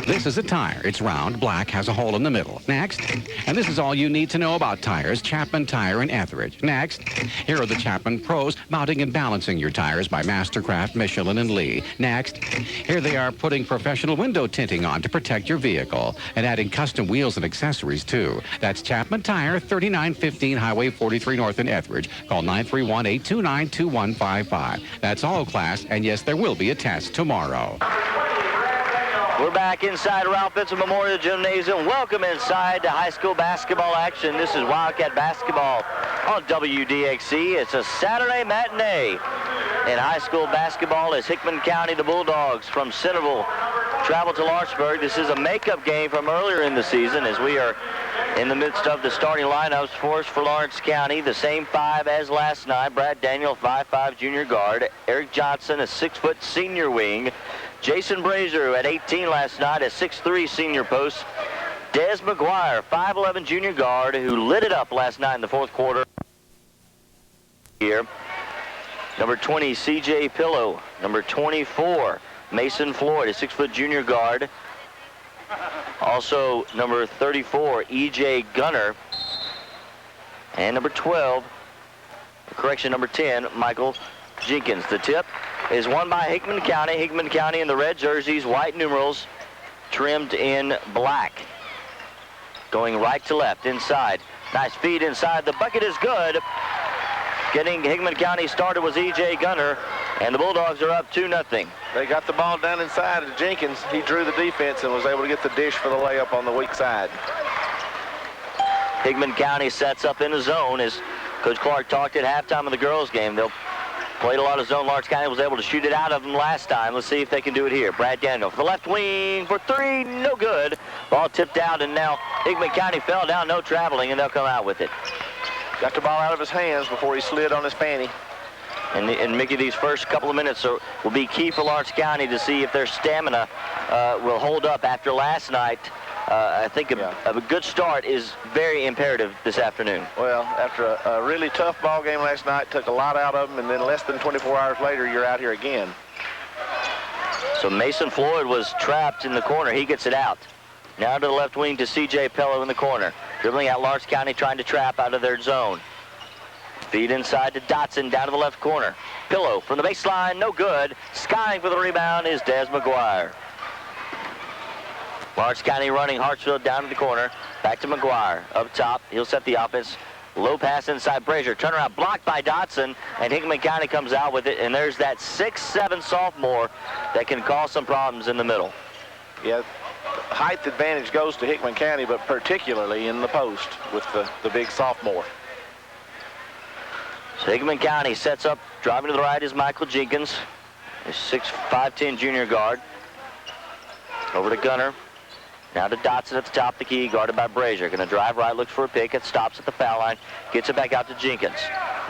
This is a tire. It's round, black, has a hole in the middle. Next. And this is all you need to know about tires. Chapman Tire in Etheridge. Next. Here are the Chapman Pros mounting and balancing your tires by Mastercraft, Michelin, and Lee. Next. Here they are putting professional window tinting on to protect your vehicle and adding custom wheels and accessories, too. That's Chapman Tire, 3915 Highway 43 North in Etheridge. Call 931-829-2155. That's all, class, and yes, there will be a test tomorrow. We're back inside Ralph Benson Memorial Gymnasium. Welcome inside to high school basketball action. This is Wildcat basketball on WDXC. It's a Saturday matinee in high school basketball as Hickman County, the Bulldogs from Centerville, travel to Lawrenceburg. This is a makeup game from earlier in the season as we are in the midst of the starting lineups for Lawrence County. The same five as last night. Brad Daniel, 5'5" junior guard. Eric Johnson, a 6-foot senior wing. Jason Brazier, who had 18 last night, a 6'3" senior post. Des McGuire, 5'11" junior guard, who lit it up last night in the fourth quarter. Here, number 20, C.J. Pillow. Number 24, Mason Floyd, a 6-foot junior guard. Also, number 34, E.J. Gunner. And number 12, correction, number 10, Michael Jenkins. The tip is won by Hickman County. Hickman County in the red jerseys, white numerals, trimmed in black. Going right to left, inside. Nice feed inside. The bucket is good. Getting Hickman County started was E.J. Gunner, and the Bulldogs are up 2-0. They got the ball down inside to Jenkins. He drew the defense and was able to get the dish for the layup on the weak side. Hickman County sets up in the zone as Coach Clark talked at halftime of the girls' game. They'll played a lot of zone. Lawrence County was able to shoot it out of them last time. Let's see if they can do it here. Brad Daniel for the left wing for three. No good. Ball tipped out, and now Hickman County fell down. No traveling, and they'll come out with it. Got the ball out of his hands before he slid on his panty. And Mickey, these first couple of minutes will be key for Lawrence County to see if their stamina will hold up after last night. I think a good start is very imperative this afternoon. Well, after a really tough ball game last night, took a lot out of them, and then less than 24 hours later, you're out here again. So Mason Floyd was trapped in the corner. He gets it out. Now to the left wing to C.J. Pello in the corner. Dribbling out Lawrence County, trying to trap out of their zone. Feed inside to Dotson, down to the left corner. Pillow from the baseline, no good. Skying for the rebound is Des McGuire. Lawrence County running Hartsfield down to the corner. Back to McGuire. Up top, he'll set the offense. Low pass inside Brazier. Turnaround blocked by Dotson, and Hickman County comes out with it, and there's that 6'7" sophomore that can cause some problems in the middle. Yeah, height advantage goes to Hickman County, but particularly in the post with the big sophomore. So Hickman County sets up. Driving to the right is Michael Jenkins, a 6'5" junior guard. Over to Gunner. Now to Dotson at the top of the key, guarded by Brazier. Going to drive right, looks for a pick. It stops at the foul line. Gets it back out to Jenkins.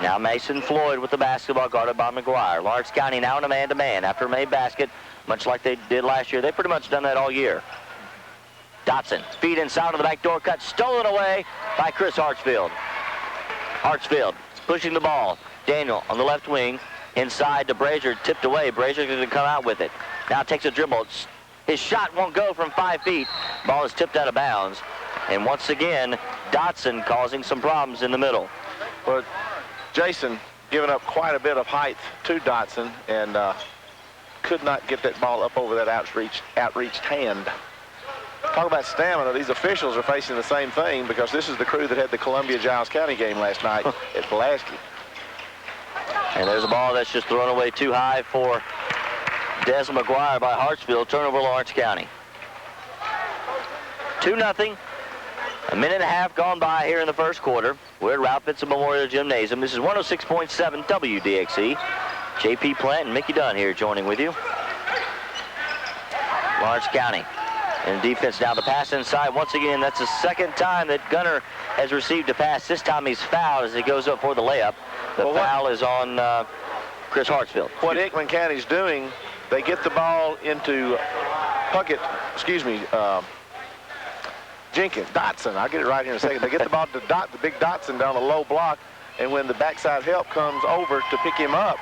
Now Mason Floyd with the basketball, guarded by McGuire. Lawrence County now in a man-to-man after a made basket, much like they did last year. They've pretty much done that all year. Dotson, feed inside of the back door cut, stolen away by Chris Hartsfield. Hartsfield pushing the ball. Daniel on the left wing, inside to Brazier, tipped away. Brazier's going to come out with it. Now takes a dribble. His shot won't go from 5 feet. Ball is tipped out of bounds. And once again, Dotson causing some problems in the middle. Well, Jason giving up quite a bit of height to Dotson and could not get that ball up over that outreached hand. Talk about stamina. These officials are facing the same thing because this is the crew that had the Columbia-Giles County game last night at Pulaski. And there's a ball that's just thrown away too high for Des McGuire by Hartsfield. Turnover Lawrence County. 2-0. A minute and a half gone by here in the first quarter. We're at Ralph Benson Memorial Gymnasium. This is 106.7 WDXC. J.P. Plant and Mickey Dunn here joining with you. Lawrence County in defense now. The pass inside once again. That's the second time that Gunner has received a pass. This time he's fouled as he goes up for the layup. The foul is on Chris Hartsfield. What Hickman County's doing, they get the ball into Jenkins, Dotson. I'll get it right here in a second. They get the ball to the big Dotson down a low block, and when the backside help comes over to pick him up,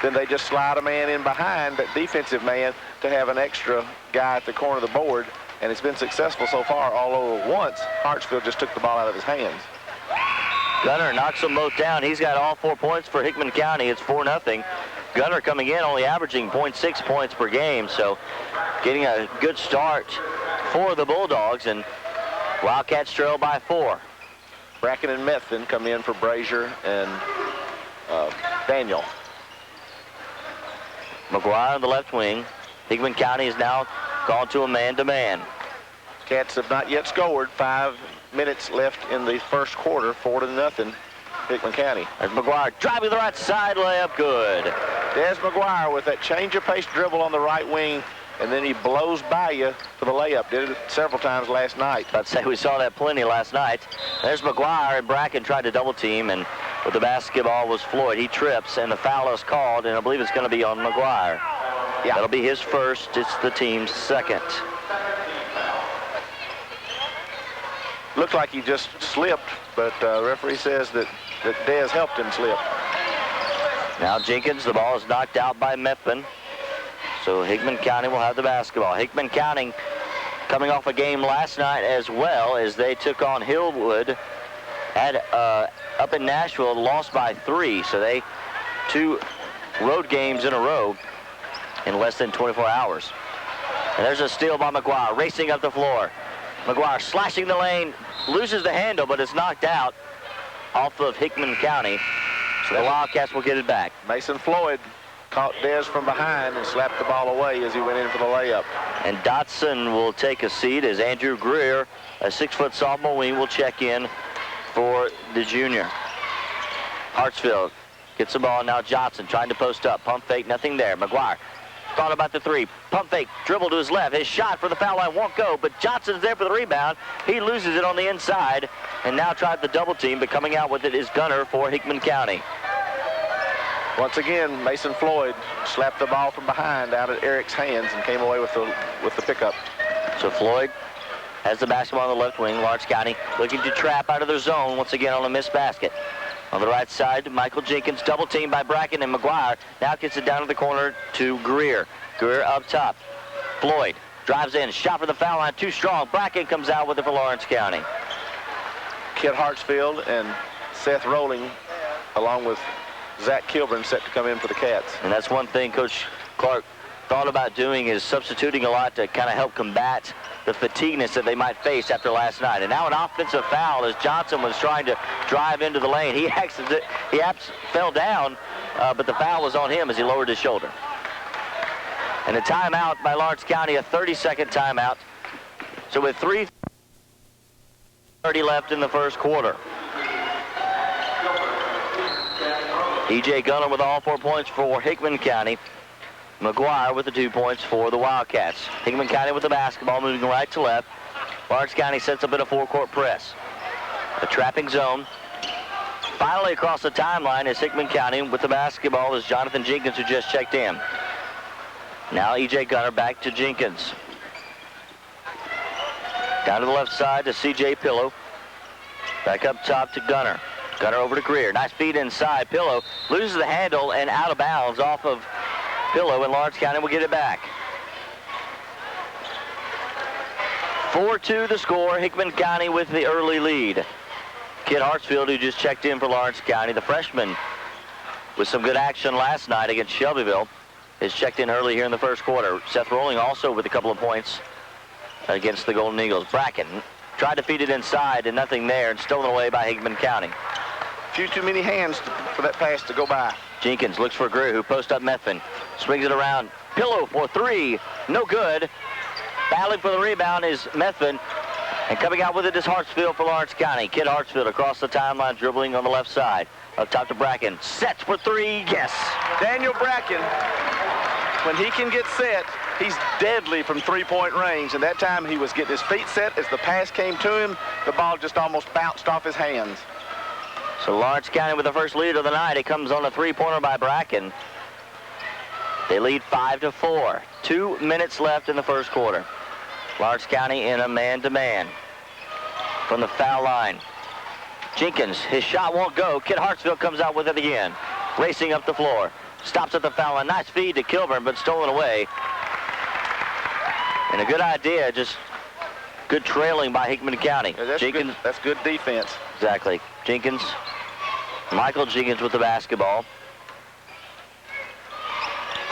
then they just slide a man in behind that defensive man to have an extra guy at the corner of the board and it's been successful so far, although once Hartsfield just took the ball out of his hands. Gunner knocks them both down. He's got all 4 points for Hickman County. It's 4-0. Gunner coming in only averaging 0.6 points per game, so getting a good start for the Bulldogs, and Wildcats trail by 4. Bracken and Methvin come in for Brazier and Daniel. McGuire on the left wing. Hickman County is now gone to a man-to-man. Cats have not yet scored. 5 minutes left in the first quarter, 4-0, Hickman County. There's McGuire driving to the right side, layup good. Des McGuire with that change of pace dribble on the right wing, and then he blows by you for the layup. Did it several times last night. I'd say we saw that plenty last night. There's McGuire, and Bracken tried to double team, and with the basketball was Floyd. He trips, and the foul is called, and I believe it's going to be on McGuire. Yeah. That'll be his first. It's the team's second. Looked like he just slipped, but the referee says that Des helped him slip. Now Jenkins, the ball is knocked out by Methvin. So Hickman County will have the basketball. Hickman County coming off a game last night as well, as they took on Hillwood up in Nashville, lost by 3. So they 2 road games in a row in less than 24 hours. And there's a steal by McGuire, racing up the floor. McGuire slashing the lane, loses the handle, but it's knocked out off of Hickman County. So the Wildcats will get it back. Mason Floyd caught Des from behind and slapped the ball away as he went in for the layup. And Dotson will take a seat as Andrew Greer, a 6-foot sophomore wing, will check in for the junior. Hartsfield gets the ball. Now Johnson trying to post up. Pump fake, nothing there. McGuire thought about the 3. Pump fake, dribble to his left. His shot for the foul line won't go, but Johnson's there for the rebound. He loses it on the inside and now tried the double team, but coming out with it is Gunner for Hickman County. Once again, Mason Floyd slapped the ball from behind out of Eric's hands and came away with the pickup. So Floyd has the basketball on the left wing. Lawrence County looking to trap out of their zone once again on a missed basket. On the right side, Michael Jenkins, double teamed by Bracken, and McGuire now gets it down to the corner to Greer. Greer up top. Floyd drives in, shot for the foul line, too strong. Bracken comes out with it for Lawrence County. Kid Hartsfield and Seth Rowling, along with Zach Kilburn, set to come in for the Cats. And that's one thing Coach Clark thought about doing, is substituting a lot to kind of help combat the fatigueness that they might face after last night. And now an offensive foul as Johnson was trying to drive into the lane. He fell down, but the foul was on him as he lowered his shoulder. And a timeout by Lawrence County, a 30-second timeout. So with 3:30 left in the first quarter. E.J. Gunner with all 4 points for Hickman County. McGuire with the 2 points for the Wildcats. Hickman County with the basketball, moving right to left. Lawrence County sets up in a 4-court press. A trapping zone. Finally across the timeline is Hickman County with the basketball is Jonathan Jenkins, who just checked in. Now E.J. Gunner back to Jenkins. Down to the left side to C.J. Pillow. Back up top to Gunner. Gunner over to Greer. Nice feed inside. Pillow loses the handle and out of bounds off of Pillow, and Lawrence County will get it back. 4-2 the score. Hickman County with the early lead. Kid Hartsfield, who just checked in for Lawrence County, the freshman with some good action last night against Shelbyville, is checked in early here in the first quarter. Seth Rowling also with a couple of points against the Golden Eagles. Bracken tried to feed it inside and nothing there, and stolen away by Hickman County. Few too many hands for that pass to go by. Jenkins looks for Greer, who posts up Methvin. Swings it around. Pillow for 3. No good. Battling for the rebound is Methvin. And coming out with it is Hartsfield for Lawrence County. Kid Hartsfield across the timeline, dribbling on the left side. Up top to Bracken. Sets for 3. Yes. Daniel Bracken, when he can get set, he's deadly from three-point range. And that time he was getting his feet set. As the pass came to him, the ball just almost bounced off his hands. So Lawrence County with the first lead of the night. It comes on a 3-pointer by Bracken. They lead 5-4. 2 minutes left in the first quarter. Lawrence County in a man-to-man from the foul line. Jenkins, his shot won't go. Kid Hartsfield comes out with it again. Racing up the floor. Stops at the foul line. Nice feed to Kilburn, but stolen away. And a good idea, just Good trailing by Hickman County. Yeah, that's good defense. Exactly. Michael Jenkins with the basketball.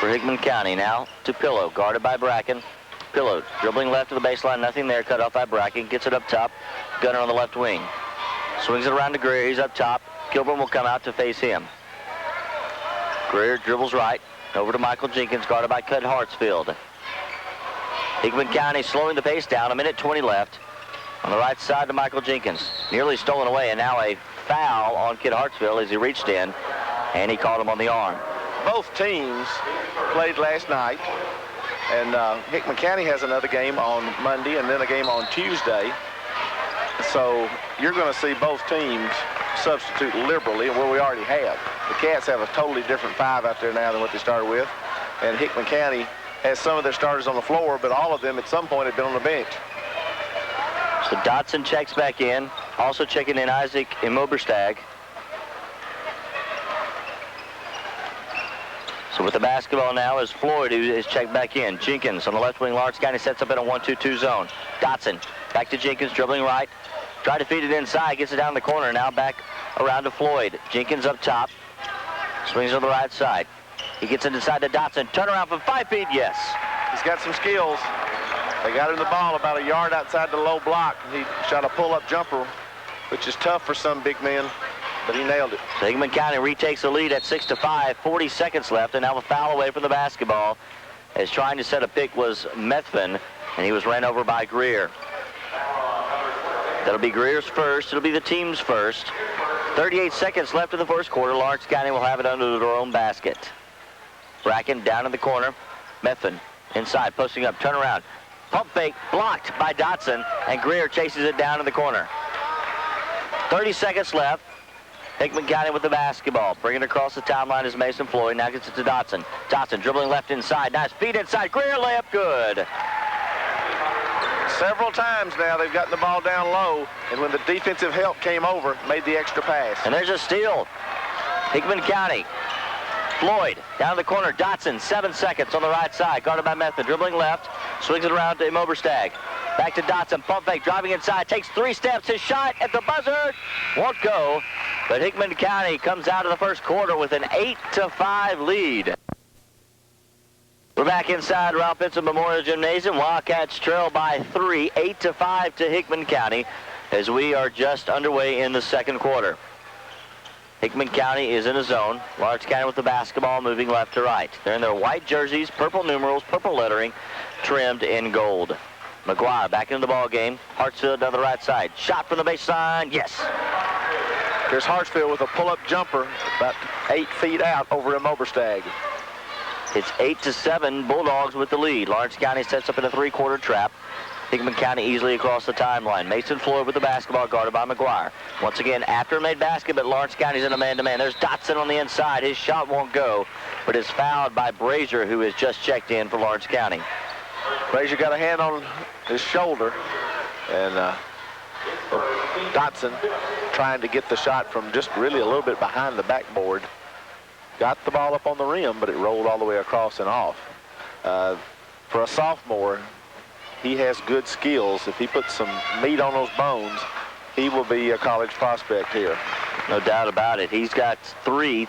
For Hickman County now to Pillow, guarded by Bracken. Pillow dribbling left to the baseline, nothing there, cut off by Bracken, gets it up top. Gunner on the left wing. Swings it around to Greer, he's up top. Kilburn will come out to face him. Greer dribbles right, over to Michael Jenkins, guarded by Cut Hartsfield. Hickman County slowing the pace down, 1:20 left. On the right side to Michael Jenkins. Nearly stolen away, and now a foul on Kid Hartsfield as he reached in, and he caught him on the arm. Both teams played last night, and Hickman County has another game on Monday and then a game on Tuesday. So you're going to see both teams substitute liberally, where we already have. The Cats have a totally different five out there now than what they started with, and Hickman County has some of their starters on the floor, but all of them at some point have been on the bench. So Dotson checks back in, also checking in Isaac Imoberstag. So with the basketball now is Floyd, who is checked back in. Jenkins on the left wing. Lawrence County sets up in a 1-2-2 zone. Dotson back to Jenkins, dribbling right. Tried to feed it inside, gets it down the corner. Now back around to Floyd. Jenkins up top. Swings on the right side. He gets it inside to Dotson. Turnaround from 5 feet, yes. He's got some skills. They got him the ball about a yard outside the low block. He shot a pull-up jumper, which is tough for some big men, but he nailed it. So Hickman County retakes the lead at 6-5, 40 seconds left, and now a foul away from the basketball. As trying to set a pick was Methvin, and he was ran over by Greer. That'll be Greer's first. It'll be the team's first. 38 seconds left in the first quarter. Lawrence County will have it under their own basket. Bracken down in the corner. Methvin inside, posting up, turn around. Pump fake blocked by Dotson, and Greer chases it down in the corner. 30 seconds left. Hickman County with the basketball. Bringing it across the timeline is Mason Floyd. Now gets it to Dotson. Dotson dribbling left inside. Nice feed inside. Greer layup good. Several times now they've gotten the ball down low, and when the defensive help came over, made the extra pass. And there's a steal. Hickman County. Floyd down in the corner. Dotson, 7 seconds on the right side. Guarded by Method. Dribbling left. Swings it around to Imoberstag. Back to Dotson. Pump fake. Driving inside. Takes 3 steps. His shot at the buzzer won't go. But Hickman County comes out of the first quarter with an 8-5 lead. We're back inside Ralph Benson Memorial Gymnasium. Wildcats trail by 3, 8-5 to Hickman County, as we are just underway in the second quarter. Hickman County is in a zone. Lawrence County with the basketball, moving left to right. They're in their white jerseys, purple numerals, purple lettering, trimmed in gold. McGuire back into the ball game. Hartsfield down the right side. Shot from the baseline. Yes. Here's Hartsfield with a pull-up jumper about 8 feet out over Imoberstag. It's 8-7, Bulldogs with the lead. Lawrence County sets up in a 3-quarter trap. Hickman County easily across the timeline. Mason Floyd with the basketball, guarded by McGuire. Once again, after a made basket, but Lawrence County's in a man-to-man. There's Dotson on the inside. His shot won't go, but is fouled by Brazier, who has just checked in for Lawrence County. Brazier got a hand on his shoulder, and Dotson trying to get the shot from just really a little bit behind the backboard. Got the ball up on the rim, but it rolled all the way across and off. For a sophomore, he has good skills. If he puts some meat on those bones, he will be a college prospect here. No doubt about it. He's got 3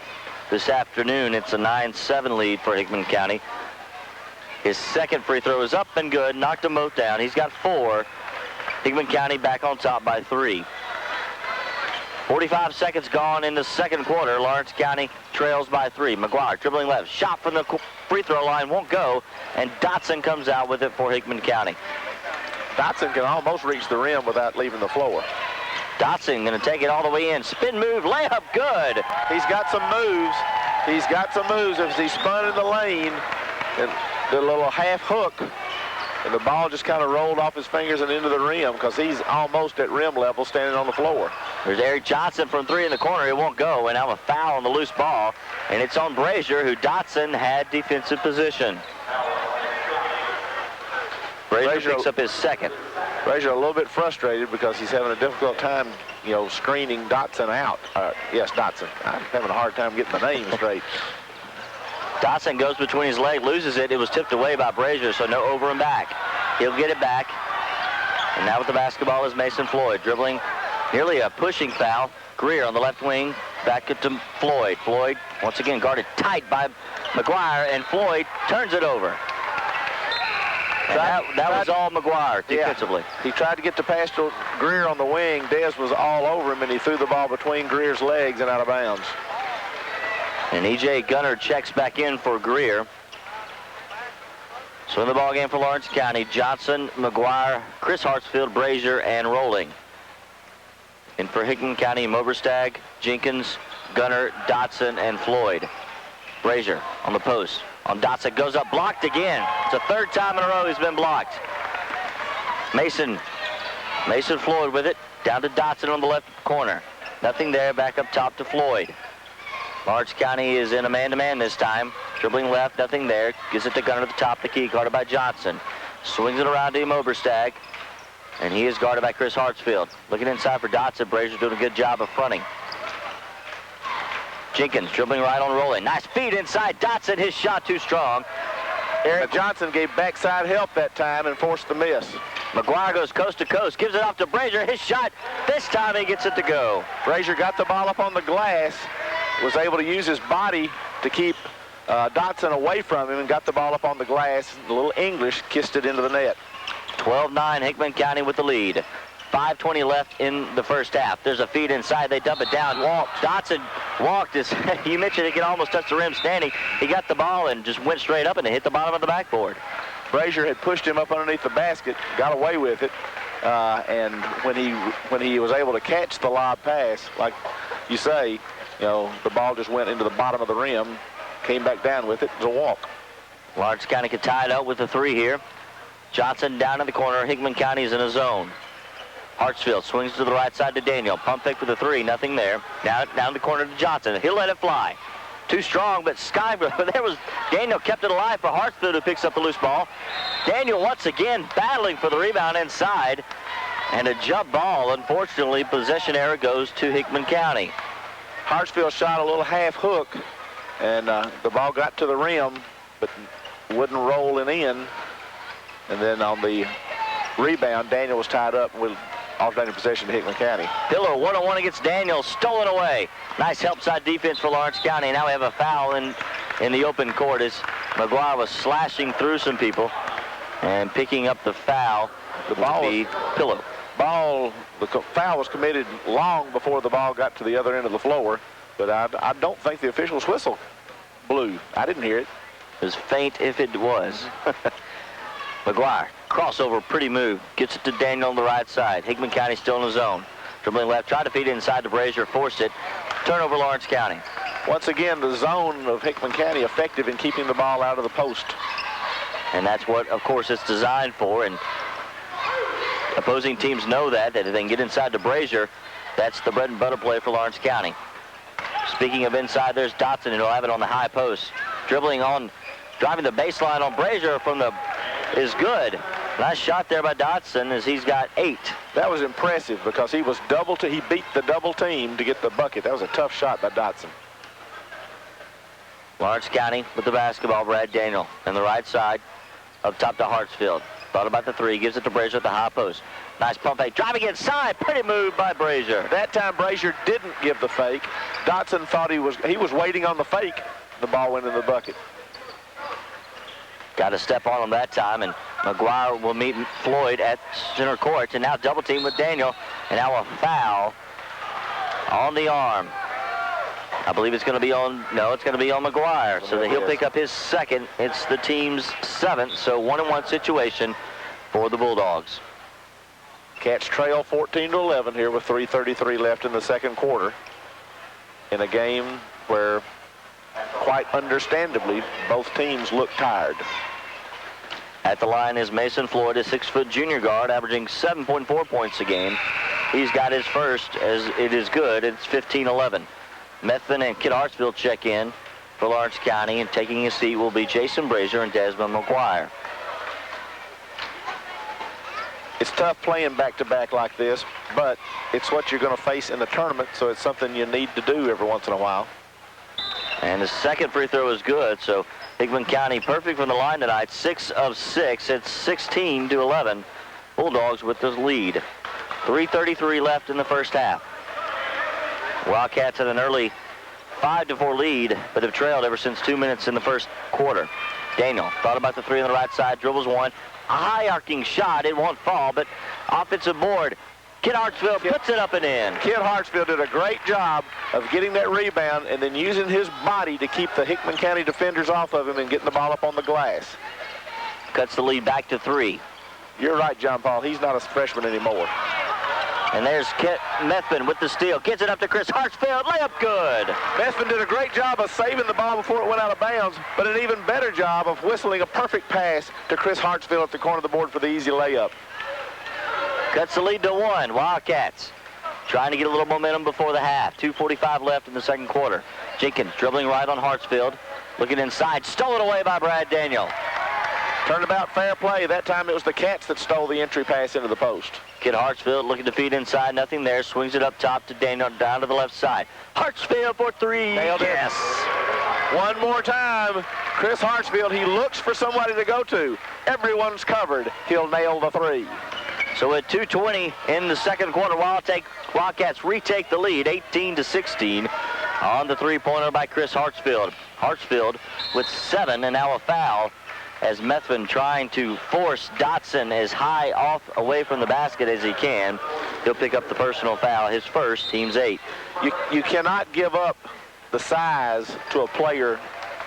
this afternoon. It's a 9-7 lead for Hickman County. His second free throw is up and good. Knocked them both down. He's got 4. Hickman County back on top by 3. 45 seconds gone in the second quarter. Lawrence County trails by 3. McGuire dribbling left. Shot from the free throw line won't go, and Dotson comes out with it for Hickman County. Dotson can almost reach the rim without leaving the floor. Dotson going to take it all the way in. Spin move, layup good. He's got some moves. He's got some moves as he spun in the lane and did a little half hook. And the ball just kind of rolled off his fingers and into the rim because he's almost at rim level standing on the floor. There's Eric Johnson from 3 in the corner. It won't go, and now a foul on the loose ball. And it's on Brazier, who Dotson had defensive position. Brazier picks up his second. Brazier a little bit frustrated because he's having a difficult time, screening Dotson out. Yes, Dotson. I'm having a hard time getting the name straight. Dotson goes between his legs, loses it. It was tipped away by Brazier, so no over and back. He'll get it back. And now with the basketball is Mason Floyd, dribbling nearly a pushing foul. Greer on the left wing, back it to Floyd. Floyd, once again, guarded tight by McGuire, and Floyd turns it over. And that was all McGuire defensively. Yeah. He tried to get the pass to Greer on the wing. Dez was all over him, and he threw the ball between Greer's legs and out of bounds. And E.J. Gunner checks back in for Greer. So in the ball game for Lawrence County, Johnson, McGuire, Chris Hartsfield, Brazier, and Rolling. And for Hickman County, Moberstag, Jenkins, Gunner, Dotson, and Floyd. Brazier on the post. On Dotson, goes up, blocked again. It's the third time in a row he's been blocked. Mason Floyd with it, down to Dotson on the left corner. Nothing there, back up top to Floyd. Lawrence County is in a man-to-man this time. Dribbling left, nothing there. Gives it to Gunner at the top of the key, guarded by Johnson. Swings it around to Moberstag, and he is guarded by Chris Hartsfield. Looking inside for Dotson. Brazier doing a good job of fronting. Jenkins dribbling right on Rolling. Nice feed inside Dotson. His shot too strong. Eric Johnson gave backside help that time and forced the miss. McGuire goes coast to coast, gives it off to Brazier. His shot, this time he gets it to go. Brazier got the ball up on the glass, was able to use his body to keep Dotson away from him, and got the ball up on the glass. A little English kissed it into the net. 12-9, Hickman County with the lead. 5:20 left in the first half. There's a feed inside. They dump it down. Dotson walked. As you mentioned, he could almost touch the rim standing. He got the ball and just went straight up and it hit the bottom of the backboard. Brazier had pushed him up underneath the basket, got away with it, and when he was able to catch the lob pass, like you say, the ball just went into the bottom of the rim, came back down with it. It was a walk. Lawrence County could tie it up with a 3 here. Johnson down in the corner. Hickman County is in a zone. Hartsfield swings to the right side to Daniel. Pump fake for the 3, nothing there. Now down the corner to Johnson. He'll let it fly. Too strong, but there was Daniel kept it alive for Hartsfield, who picks up the loose ball. Daniel once again battling for the rebound inside. And a jump ball. Unfortunately, possession error goes to Hickman County. Hartsfield shot a little half hook, and the ball got to the rim, but wouldn't roll it in. And then on the rebound, Daniel was tied up with alternating possession to Hickman County. Pillow 1-on-1 against Daniel, stolen away. Nice help side defense for Lawrence County. Now we have a foul in the open court as McGuire was slashing through some people and picking up the foul. The ball would be Pillow. The foul was committed long before the ball got to the other end of the floor, but I don't think the official's whistle blew. I didn't hear it. It was faint if it was. McGuire, crossover, pretty move. Gets it to Daniel on the right side. Hickman County still in the zone. Dribbling left, tried to feed it inside to Brazier, forced it. Turnover Lawrence County. Once again, the zone of Hickman County effective in keeping the ball out of the post. And that's what, of course, it's designed for. And opposing teams know that if they can get inside to Brazier, that's the bread and butter play for Lawrence County. Speaking of inside, there's Dotson, and he'll have it on the high post. Driving the baseline on Brazier is good. Nice shot there by Dotson as he's got 8. That was impressive because he beat the double team to get the bucket. That was a tough shot by Dotson. Lawrence County with the basketball. Brad Daniel on the right side, up top to Hartsfield. Thought about the 3, gives it to Brazier at the high post. Nice pump fake, driving inside, pretty move by Brazier. That time Brazier didn't give the fake. Dotson thought he was waiting on the fake. The ball went in the bucket. Got to step on him that time, and McGuire will meet Floyd at center court, and now double team with Daniel, and now a foul on the arm. I believe it's going to be on McGuire, so that he'll pick up his 2nd. It's the team's 7th, so 1-on-1 situation for the Bulldogs. Cats trail 14-11 here with 3:33 left in the second quarter in a game where, quite understandably, both teams look tired. At the line is Mason Floyd, a 6-foot junior guard, averaging 7.4 points a game. He's got his first, as it is good. It's 15-11. Methvin and Kid Hartsfield check in for Lawrence County, and taking his seat will be Jason Brazier and Desmond McGuire. It's tough playing back-to-back like this, but it's what you're going to face in the tournament, so it's something you need to do every once in a while. And the second free throw is good, so Hickman County perfect from the line tonight, 6 of 6. It's 16-11. Bulldogs with the lead. 3:33 left in the first half. Wildcats had an early 5-4 lead, but have trailed ever since 2 minutes in the first quarter. Daniel thought about the three on the right side, dribbles one. A high arcing shot, it won't fall, but offensive board. Kid Hartsfield puts it up and in. Kid Hartsfield did a great job of getting that rebound and then using his body to keep the Hickman County defenders off of him and getting the ball up on the glass. Cuts the lead back to 3. You're right, John Paul. He's not a freshman anymore. And there's Kit Methvin with the steal. Gets it up to Chris Hartsfield. Layup good. Methvin did a great job of saving the ball before it went out of bounds, but an even better job of whistling a perfect pass to Chris Hartsfield at the corner of the board for the easy layup. Cuts the lead to 1. Wildcats trying to get a little momentum before the half. 2:45 left in the second quarter. Jenkins dribbling right on Hartsfield. Looking inside. Stolen away by Brad Daniel. Turnabout fair play. That time it was the Cats that stole the entry pass into the post. Kid Hartsfield looking to feed inside. Nothing there. Swings it up top to Daniel down to the left side. Hartsfield for 3. Nailed it. Yes. One more time. Chris Hartsfield, he looks for somebody to go to. Everyone's covered. He'll nail the 3. So at 2:20 in the second quarter, Wildcats retake the lead, 18-16, on the three-pointer by Chris Hartsfield. Hartsfield with 7 and now a foul as Methvin trying to force Dotson as high off away from the basket as he can. He'll pick up the personal foul, his first, team's 8. You cannot give up the size to a player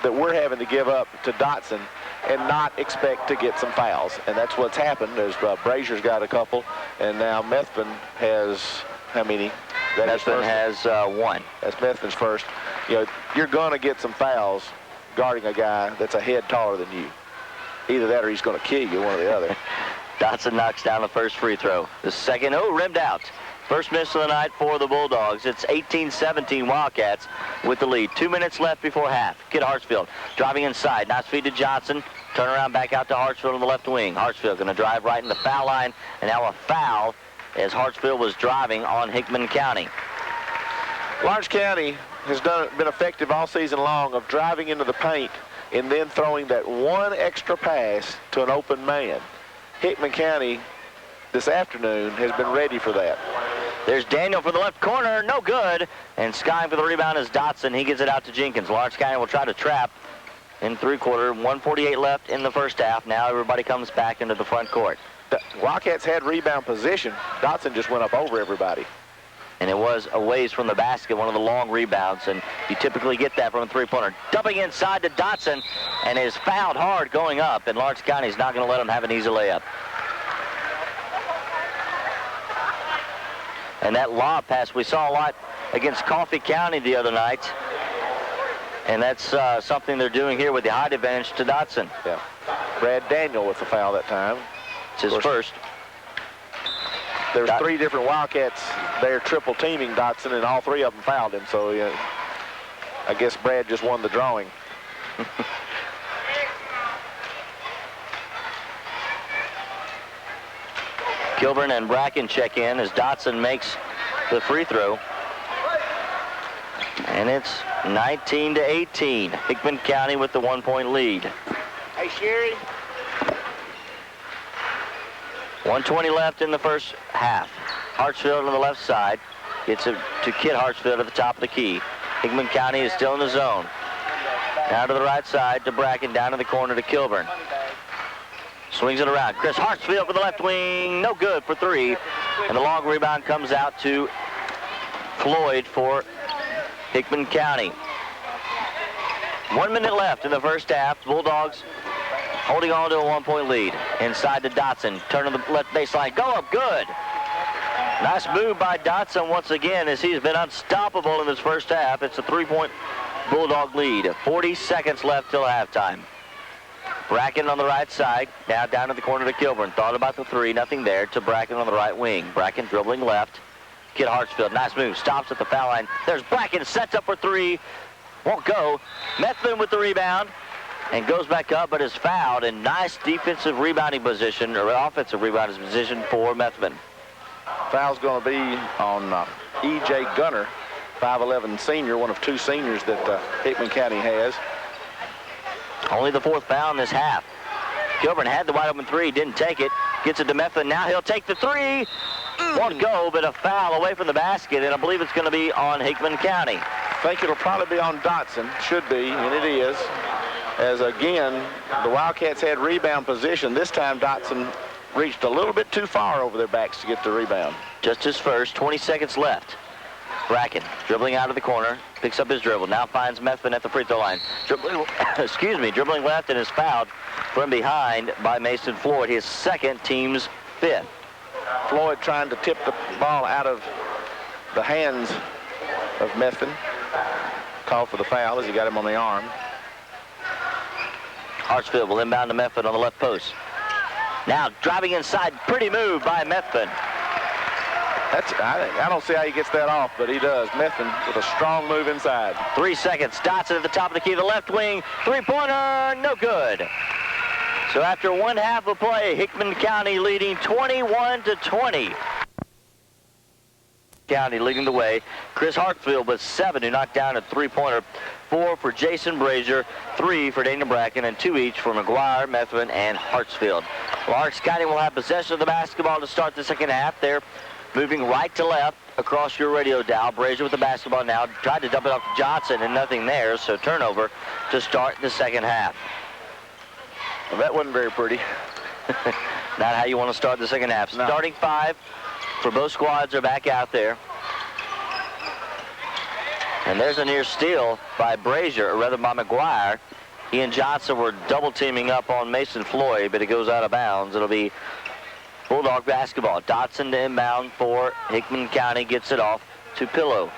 that we're having to give up to Dotson and not expect to get some fouls. And that's what's happened. There's Brazier's got a couple, and now Methvin has how many? Methvin has 1. That's Methvin's first. You know, you're going to get some fouls guarding a guy that's a head taller than you. Either that or he's going to kill you, one or the other. Dotson knocks down the first free throw. The second, rimmed out. First miss of the night for the Bulldogs. It's 18-17 Wildcats with the lead. 2 minutes left before half. Kid Hartsfield driving inside. Nice feed to Johnson. Turn around back out to Hartsfield on the left wing. Hartsfield going to drive right in the foul line. And now a foul as Hartsfield was driving on Hickman County. Lawrence County has been effective all season long of driving into the paint and then throwing that one extra pass to an open man. Hickman County this afternoon has been ready for that. There's Daniel for the left corner, no good. And skying for the rebound is Dotson. He gets it out to Jenkins. Lawrence County will try to trap in three-quarter. 1:48 left in the first half. Now everybody comes back into the front court. The Wildcats had rebound position. Dotson just went up over everybody. And it was a ways from the basket, one of the long rebounds, and you typically get that from a three-pointer. Dumping inside to Dotson, and is fouled hard going up, and Lawrence County is not going to let him have an easy layup. And that lob pass we saw a lot against Coffee County the other night, and that's something they're doing here with the height advantage to Dotson. Yeah. Brad Daniel with the foul that time. It's his first. There's 3 different Wildcats there triple teaming Dotson, and all 3 of them fouled him. So I guess Brad just won the drawing. Kilburn and Bracken check in as Dotson makes the free throw. And it's 19-18. Hickman County with the 1-point lead. Hey, Sherry. 1:20 left in the first half. Hartsfield on the left side gets it to Kid Hartsfield at the top of the key. Hickman County is still in the zone. Now to the right side to Bracken, down to the corner to Kilburn. Swings it around. Chris Hartsfield for the left wing, no good for 3. And the long rebound comes out to Floyd for Hickman County. 1 minute left in the first half. Bulldogs holding on to a 1-point lead. Inside to Dotson. Turn to the left baseline. Go up. Good. Nice move by Dotson once again as he's been unstoppable in this first half. It's a 3-point Bulldog lead. 40 seconds left till halftime. Bracken on the right side. Now down to the corner to Kilburn. Thought about the 3. Nothing there to Bracken on the right wing. Bracken dribbling left. Kid Hartsfield. Nice move. Stops at the foul line. There's Bracken. Sets up for 3. Won't go. Methvin with the rebound. And goes back up, but is fouled. And nice defensive rebounding position, or offensive rebounding position for Methvin. Foul's going to be on E.J. Gunner, 5'11" senior, one of 2 seniors that Hickman County has. Only the 4th foul in this half. Kilburn had the wide open 3, didn't take it. Gets it to Methvin. Now he'll take the three. Won't go, but a foul away from the basket, and I believe it's going to be on Hickman County. I think it'll probably be on Dotson. Should be, and it is. As again, the Wildcats had rebound position. This time Dotson reached a little bit too far over their backs to get the rebound. Just his first, 20 seconds left. Bracken dribbling out of the corner, picks up his dribble, now finds Methvin at the free throw line. Dribbling, dribbling left and is fouled from behind by Mason Floyd, his second, team's fifth. Floyd trying to tip the ball out of the hands of Methvin. Called for the foul as he got him on the arm. Hartsfield will inbound to Methvin on the left post. Now driving inside, pretty move by Methvin. I don't see how he gets that off, but he does. Methvin with a strong move inside. 3 seconds. Dotson at the top of the key, the left wing. Three-pointer, no good. So after one half of play, Hickman County leading 21-20. County leading the way. Chris Hartsfield with 7, who knocked down a three-pointer. 4 for Jason Brazier, 3 for Daniel Bracken, and 2 each for McGuire, Methvin, and Hartsfield. Lawrence County will have possession of the basketball to start the second half. They're moving right to left across your radio dial. Brazier with the basketball now. Tried to dump it off to Johnson, and nothing there, so turnover to start the second half. Well, that wasn't very pretty. Not how you want to start the second half. No. Starting 5 for both squads are back out there. And there's a near steal by Brazier, or rather by McGuire. He and Johnson were double teaming up on Mason Floyd, but it goes out of bounds. It'll be Bulldog basketball. Dotson to inbound for Hickman County, gets it off to Pillow.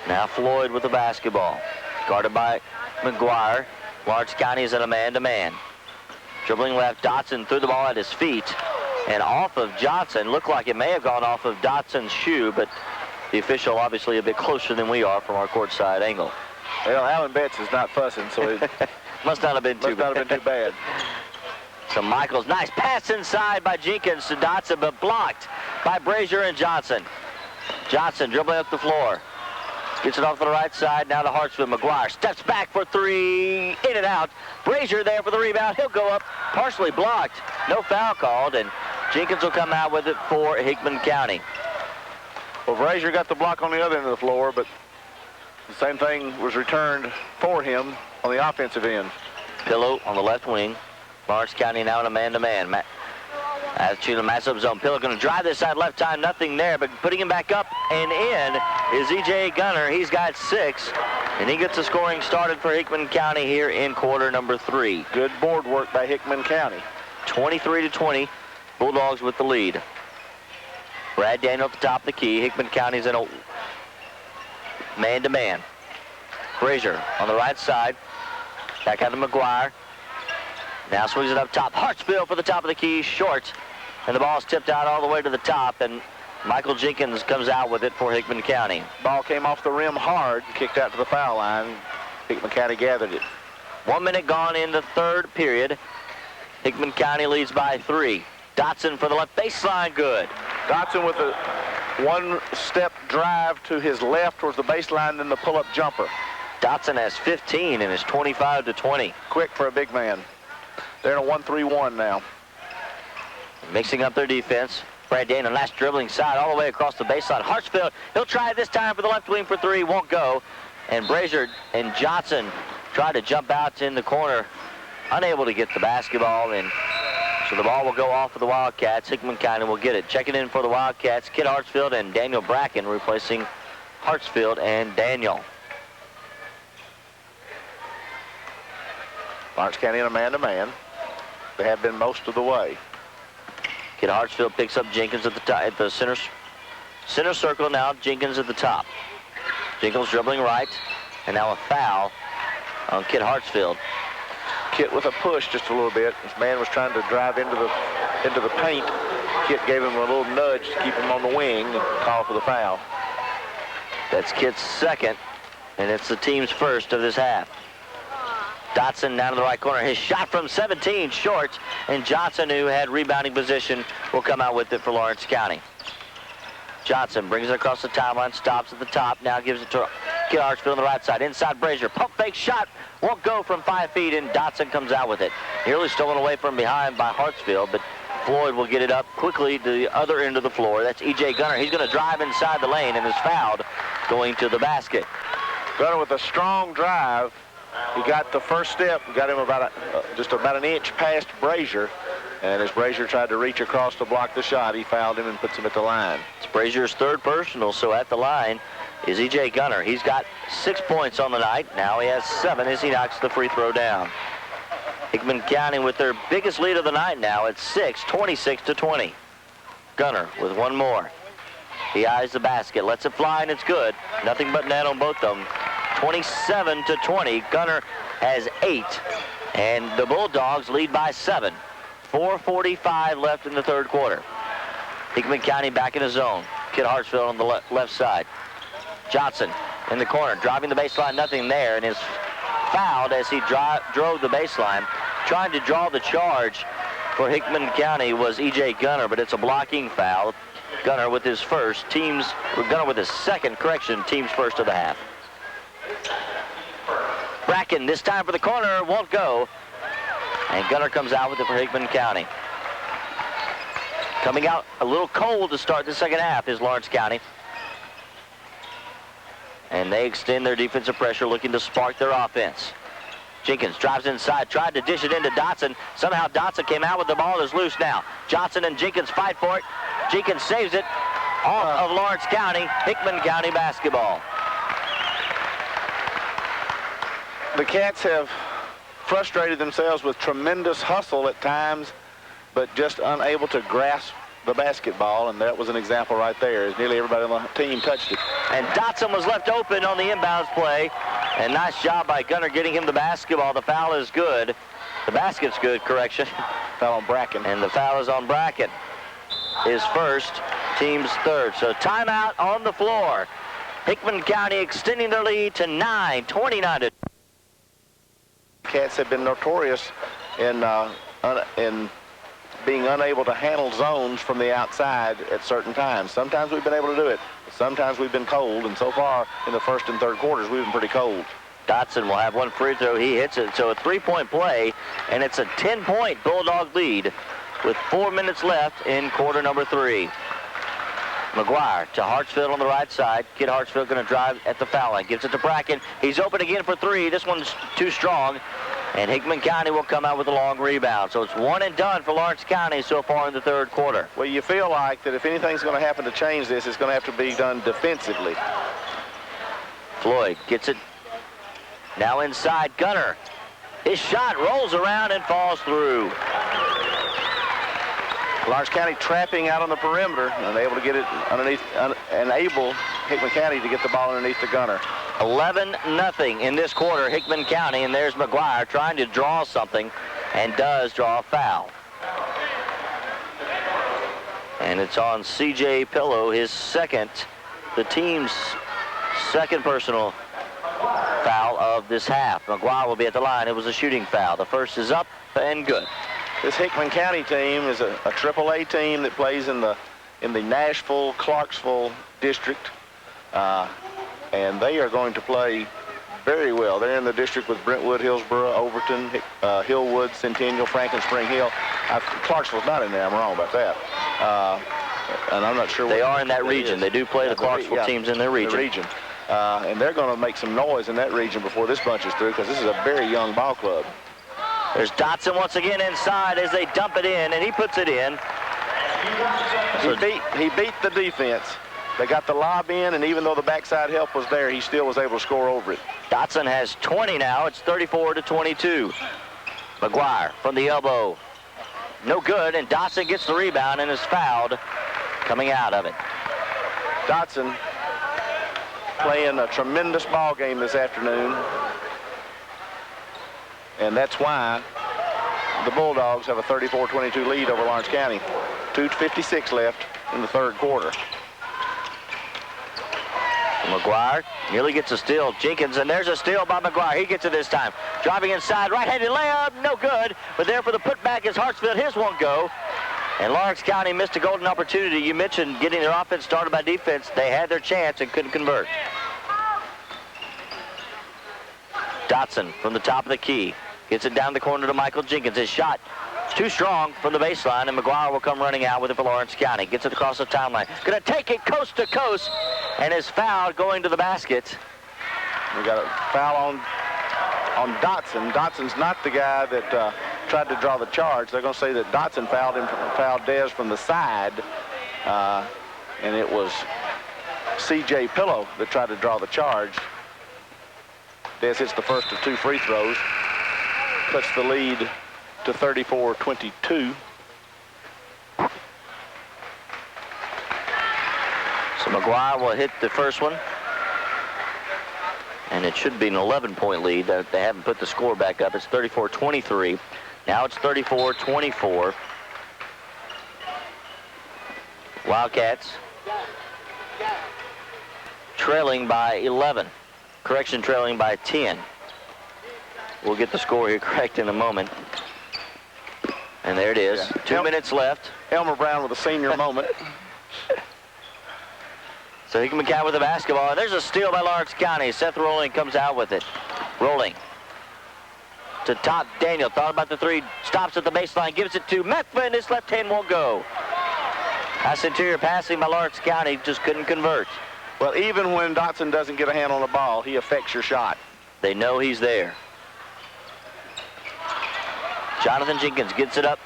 Now Floyd with the basketball. Guarded by McGuire. Lawrence County is at a man-to-man. Dribbling left, Dotson threw the ball at his feet and off of Johnson. Looked like it may have gone off of Dotson's shoe, but the official obviously a bit closer than we are from our courtside angle. Well, Alan Betts is not fussing, so it must not have been too bad. So Michaels, nice pass inside by Jenkins to Dotson, but blocked by Brazier and Johnson. Johnson dribbling up the floor. Gets it off to the right side, now to Hartsfield. McGuire steps back for 3, in and out. Brazier there for the rebound. He'll go up, partially blocked. No foul called, and Jenkins will come out with it for Hickman County. Well, Brazier got the block on the other end of the floor, but the same thing was returned for him on the offensive end. Pillow on the left wing. Lawrence County now in a man-to-man. Attitude of matchup zone. Pillow going to drive this side left time, nothing there, but putting him back up and in is E.J. Gunner. He's got 6, and he gets the scoring started for Hickman County here in quarter number 3. Good board work by Hickman County. 23-20, Bulldogs with the lead. Brad Daniel at the top of the key. Hickman County's in a man-to-man. Brazier on the right side. Back out to McGuire. Now swings it up top. Hartsfield for the top of the key, short. And the ball's tipped out all the way to the top, and Michael Jenkins comes out with it for Hickman County. Ball came off the rim hard, kicked out to the foul line. Hickman County gathered it. 1 minute gone in the third period. Hickman County leads by 3. Dotson for the left baseline, good. Dotson with a one-step drive to his left towards the baseline, then the pull-up jumper. Dotson has 15 and is 25-20. Quick for a big man. They're in a 1-3-1 now. Mixing up their defense. Brad Daniel, nice dribbling side all the way across the baseline. Hartsfield, he'll try it this time for the left wing for 3, won't go. And Brazier and Johnson try to jump out in the corner, unable to get the basketball, and so the ball will go off for the Wildcats. Hickman County will get it. Checking in for the Wildcats, Kid Hartsfield and Daniel Bracken, replacing Hartsfield and Daniel. Lawrence County in a man-to-man. They have been most of the way. Kid Hartsfield picks up Jenkins at the top, at the center circle now. Jenkins at the top. Jenkins dribbling right, and now a foul on Kid Hartsfield. Kit with a push just a little bit. This man was trying to drive into the paint. Kit gave him a little nudge to keep him on the wing and call for the foul. That's Kit's second, and it's the team's first of this half. Dotson down to the right corner. His shot from 17, short, and Johnson, who had rebounding position, will come out with it for Lawrence County. Johnson brings it across the timeline, stops at the top, now gives it to Kid Hartsfield on the right side. Inside Brazier. Pump fake shot. Won't go from 5 feet, and Dotson comes out with it. Nearly stolen away from behind by Hartsfield, but Floyd will get it up quickly to the other end of the floor. That's E.J. Gunner. He's going to drive inside the lane and is fouled going to the basket. Gunner with a strong drive. He got the first step, got him just about an inch past Brazier. And as Brazier tried to reach across to block the shot, he fouled him and puts him at the line. It's Brazier's third personal, so at the line is E.J. Gunner. He's got 6 points on the night. Now he has 7 as he knocks the free throw down. Hickman County with their biggest lead of the night now at 6, 26-20. Gunner with one more. He eyes the basket, lets it fly, and it's good. Nothing but net on both of them. 27-20. Gunner has 8, and the Bulldogs lead by 7. 4:45 left in the third quarter. Hickman County back in his zone. Kid Hartsfield on the left side. Johnson in the corner, driving the baseline, nothing there, and is fouled as he drove the baseline. Trying to draw the charge for Hickman County was E.J. Gunner, but it's a blocking foul. Gunner with his second, team's first of the half. Bracken this time for the corner, won't go. And Gunner comes out with it for Hickman County. Coming out a little cold to start the second half is Lawrence County. And they extend their defensive pressure, looking to spark their offense. Jenkins drives inside, tried to dish it into Dotson. Somehow Dotson came out with the ball, is loose now. Johnson and Jenkins fight for it. Jenkins saves it off of Lawrence County. Hickman County basketball. The Cats have frustrated themselves with tremendous hustle at times, but just unable to grasp the basketball, and that was an example right there, as nearly everybody on the team touched it. And Dotson was left open on the inbounds play, and nice job by Gunner getting him the basketball. The foul is good. The basket's good, correction. Foul on Bracken. And the foul is on Bracken. His first, team's third. So timeout on the floor. Hickman County extending their lead to 9, 29-. Cats have been notorious in being unable to handle zones from the outside at certain times. Sometimes we've been able to do it. Sometimes we've been cold, and so far in the first and third quarters, we've been pretty cold. Dotson will have one free throw. He hits it. So a 3-point play, and it's a 10-point Bulldog lead with 4 minutes left in quarter number 3. McGuire to Hartsfield on the right side. Kid Hartsfield going to drive at the foul line. Gives it to Bracken. He's open again for 3. This one's too strong. And Hickman County will come out with a long rebound. So it's one and done for Lawrence County so far in the third quarter. Well, you feel like that if anything's going to happen to change this, it's going to have to be done defensively. Floyd gets it. Now inside Gunner. His shot rolls around and falls through. Lawrence County trapping out on the perimeter, unable to get it underneath, enable Hickman County to get the ball underneath the Gunner. 11-0 in this quarter, Hickman County, and there's McGuire trying to draw something and does draw a foul. And it's on C.J. Pillow, his second, the team's second personal foul of this half. McGuire will be at the line. It was a shooting foul. The first is up and good. This Hickman County team is a AAA team that plays in the Nashville, Clarksville district, and they are going to play very well. They're in the district with Brentwood, Hillsborough, Overton, Hillwood, Centennial, Franklin, Spring Hill. Clarksville's not in there. I'm wrong about that. And I'm not sure. They are in that region. They do play the Clarksville teams in their region. And they're going to make some noise in that region before this bunch is through, because this is a very young ball club. There's Dotson once again inside as they dump it in, and he puts it in. He beat the defense. They got the lob in, and even though the backside help was there, he still was able to score over it. Dotson has 20 now. It's 34-22. McGuire from the elbow. No good, and Dotson gets the rebound and is fouled coming out of it. Dotson playing a tremendous ball game this afternoon. And that's why the Bulldogs have a 34-22 lead over Lawrence County. 2:56 left in the third quarter. McGuire nearly gets a steal. Jenkins, and there's a steal by McGuire. He gets it this time. Driving inside, right-handed layup, no good. But there for the putback is Hartsfield. His won't go. And Lawrence County missed a golden opportunity. You mentioned getting their offense started by defense. They had their chance and couldn't convert. Dotson from the top of the key. Gets it down the corner to Michael Jenkins. His shot too strong from the baseline, and McGuire will come running out with it for Lawrence County. Gets it across the timeline. Going to take it coast to coast, and is fouled going to the basket. We got a foul on Dotson. Dotson's not the guy that tried to draw the charge. They're going to say that Dotson fouled Dez from the side, and it was C.J. Pillow that tried to draw the charge. Dez hits the first of 2 free throws, cuts the lead to 34-22. So McGuire will hit the first one, and it should be an 11-point lead. They haven't put the score back up. It's 34-23. Now it's 34-24. Wildcats trailing by 11. Correction, trailing by 10. We'll get the score here correct in a moment. And there it is. Yeah. 2 minutes left. Elmer Brown with a senior moment. So Hickman County with the basketball. And there's a steal by Lawrence County. Seth Rolling comes out with it. Rolling to top. Daniel thought about the three. Stops at the baseline. Gives it to Methvin. His left hand won't go. That's interior passing by Lawrence County. Just couldn't convert. Well, even when Dotson doesn't get a hand on the ball, he affects your shot. They know he's there. Jonathan Jenkins gets it up.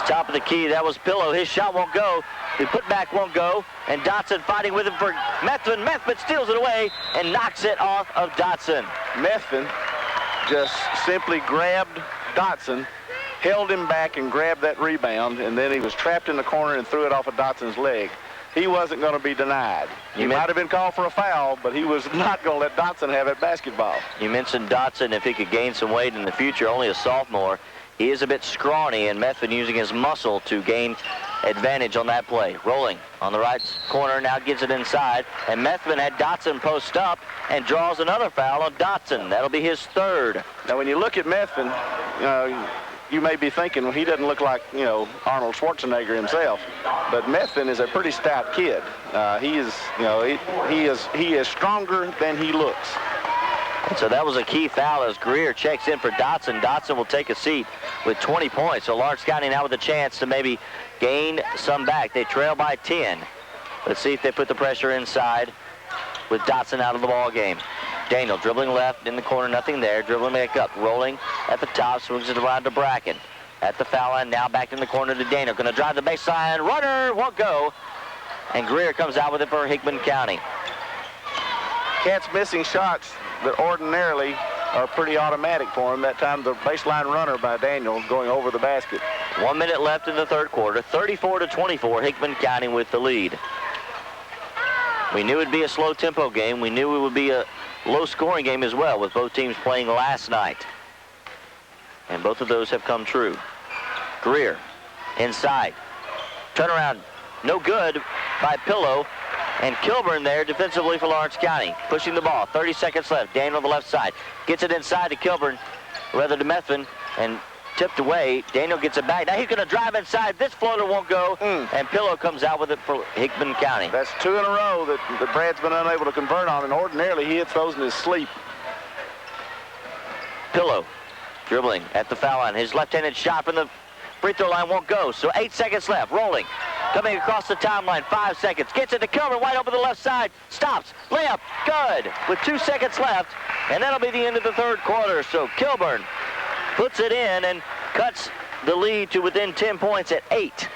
Top of the key. That was Pillow. His shot won't go. The putback won't go. And Dotson fighting with him for Methvin. Methvin steals it away and knocks it off of Dotson. Methvin just simply grabbed Dotson, held him back and grabbed that rebound, and then he was trapped in the corner and threw it off of Dotson's leg. He wasn't going to be denied. He might have been called for a foul, but he was not going to let Dotson have that basketball. You mentioned Dotson, if he could gain some weight in the future, only a sophomore. He is a bit scrawny, and Methvin using his muscle to gain advantage on that play. Rolling on the right corner, now gets it inside, and Methvin had Dotson post up and draws another foul on Dotson. That'll be his third. Now, when you look at Methvin, you may be thinking, well, he doesn't look like, Arnold Schwarzenegger himself. But Methvin is a pretty stout kid. He is stronger than he looks. And so that was a key foul as Greer checks in for Dotson. Dotson will take a seat with 20 points. So Lawrence County now with a chance to maybe gain some back. They trail by 10. Let's see if they put the pressure inside with Dotson out of the ball game. Daniel dribbling left in the corner, nothing there. Dribbling back up, rolling at the top, swings it around to Bracken. At the foul line, now back in the corner to Daniel. Going to drive the baseline, runner, won't go. And Greer comes out with it for Hickman County. Cats missing shots that ordinarily are pretty automatic for him. That time the baseline runner by Daniel going over the basket. 1 minute left in the third quarter, 34-24, Hickman County with the lead. We knew it'd be a slow tempo game. We knew it would be a low scoring game as well, with both teams playing last night. And both of those have come true. Greer inside. Turnaround, no good by Pillow. And Kilburn there defensively for Lawrence County. Pushing the ball, 30 seconds left. Daniel on the left side. Gets it inside to Kilburn, rather to Methvin, and tipped away. Daniel gets it back. Now he's going to drive inside. This floater won't go, and Pillow comes out with it for Hickman County. That's 2 in a row that Brad's been unable to convert on, and ordinarily he hits those in his sleep. Pillow dribbling at the foul line. His left-handed shot from the free throw line won't go, so 8 seconds left. Rolling. Coming across the timeline, 5 seconds. Gets it to Kilburn, wide open the left side. Stops. Layup. Good. With 2 seconds left. And that'll be the end of the third quarter. So Kilburn puts it in and cuts the lead to within 10 points at 8.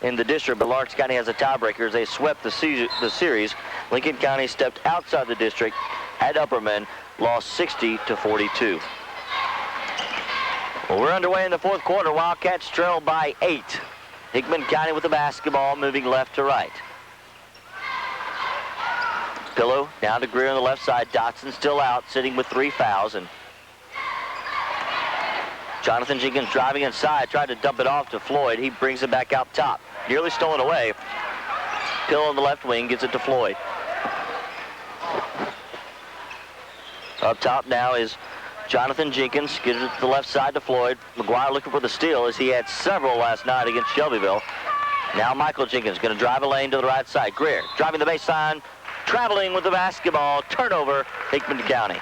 In the district, but Lawrence County has a tiebreaker as they swept the series. Lincoln County stepped outside the district at Upperman, lost 60-42. Well, we're underway in the fourth quarter. Wildcats trail by 8. Hickman County with the basketball, moving left to right. Pillow down to Greer on the left side. Dotson still out, sitting with 3 fouls. And Jonathan Jenkins driving inside, tried to dump it off to Floyd. He brings it back out top. Nearly stolen away. Pillow on the left wing gets it to Floyd. Up top now is Jonathan Jenkins, gives it to the left side to Floyd. McGuire looking for the steal as he had several last night against Shelbyville. Now Michael Jenkins going to drive a lane to the right side. Greer driving the baseline, traveling with the basketball. Turnover, Hickman County.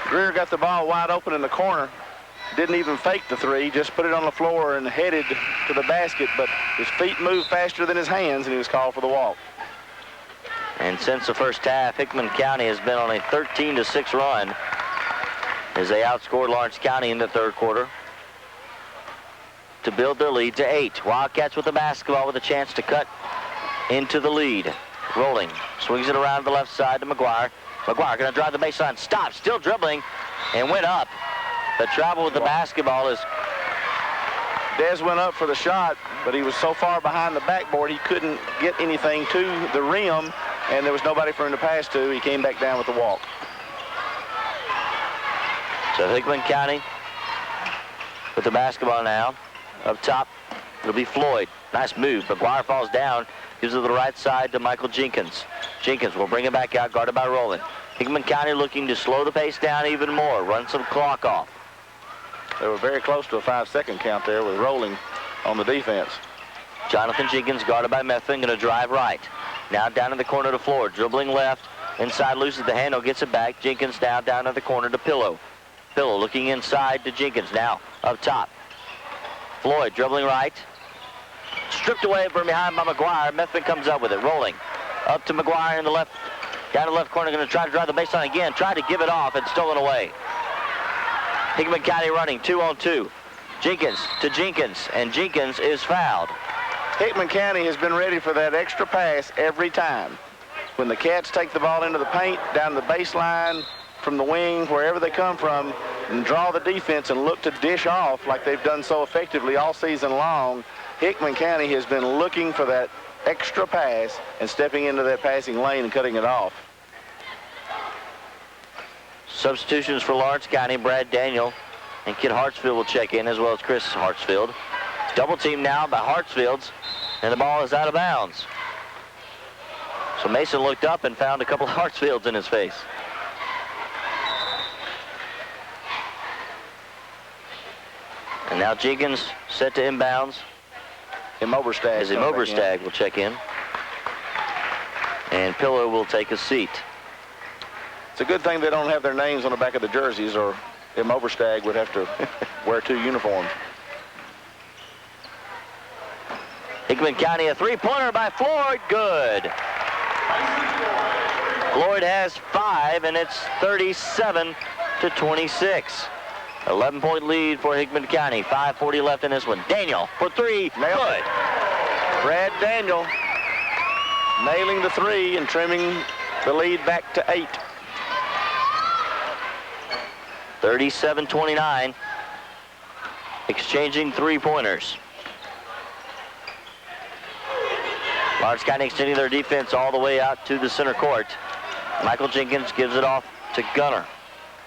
Greer got the ball wide open in the corner. Didn't even fake the three, just put it on the floor and headed to the basket, but his feet moved faster than his hands, and he was called for the walk. And since the first half, Hickman County has been on a 13-6 run as they outscored Lawrence County in the third quarter to build their lead to 8. Wildcats with the basketball with a chance to cut into the lead. Rolling, swings it around to the left side to McGuire. McGuire going to drive the baseline, stops, still dribbling, and went up. The travel with the basketball is... Dez went up for the shot, but he was so far behind the backboard he couldn't get anything to the rim, and there was nobody for him to pass to. He came back down with the walk. So Hickman County with the basketball now. Up top, it'll be Floyd. Nice move. McGuire falls down, gives it to the right side to Michael Jenkins. Jenkins will bring it back out, guarded by Rowland. Hickman County looking to slow the pace down even more, run some clock off. They were very close to a 5-second count there with Rowling on the defense. Jonathan Jenkins guarded by Methvin, going to drive right. Now down in the corner to Floyd, dribbling left. Inside loses the handle, gets it back. Jenkins now down in the corner to Pillow. Pillow looking inside to Jenkins now up top. Floyd dribbling right. Stripped away from behind by McGuire. Methvin comes up with it, rolling. Up to McGuire in the left, down the left corner, going to try to drive the baseline again. Tried to give it off and stolen away. Hickman County running 2-on-2. Jenkins to Jenkins, and Jenkins is fouled. Hickman County has been ready for that extra pass every time. When the Cats take the ball into the paint, down the baseline, from the wing, wherever they come from, and draw the defense and look to dish off like they've done so effectively all season long, Hickman County has been looking for that extra pass and stepping into that passing lane and cutting it off. Substitutions for Lawrence County. Brad Daniel and Kid Hartsfield will check in, as well as Chris Hartsfield. Double team now by Hartsfield's, and the ball is out of bounds. So Mason looked up and found a couple of Hartsfields in his face. And now Jenkins set to inbounds. Oberstag. As Oberstag will check in. And Pillow will take a seat. It's a good thing they don't have their names on the back of the jerseys, or Oberstag would have to wear 2 uniforms. Hickman County, a three-pointer by Floyd. Good. Floyd has 5, and it's 37-26. 11-point lead for Hickman County. 5:40 left in this one. Daniel for 3. Good. Brad Daniel nailing the 3 and trimming the lead back to 8. 37-29. Exchanging three-pointers. Lawrence County extending their defense all the way out to the center court. Michael Jenkins gives it off to Gunner.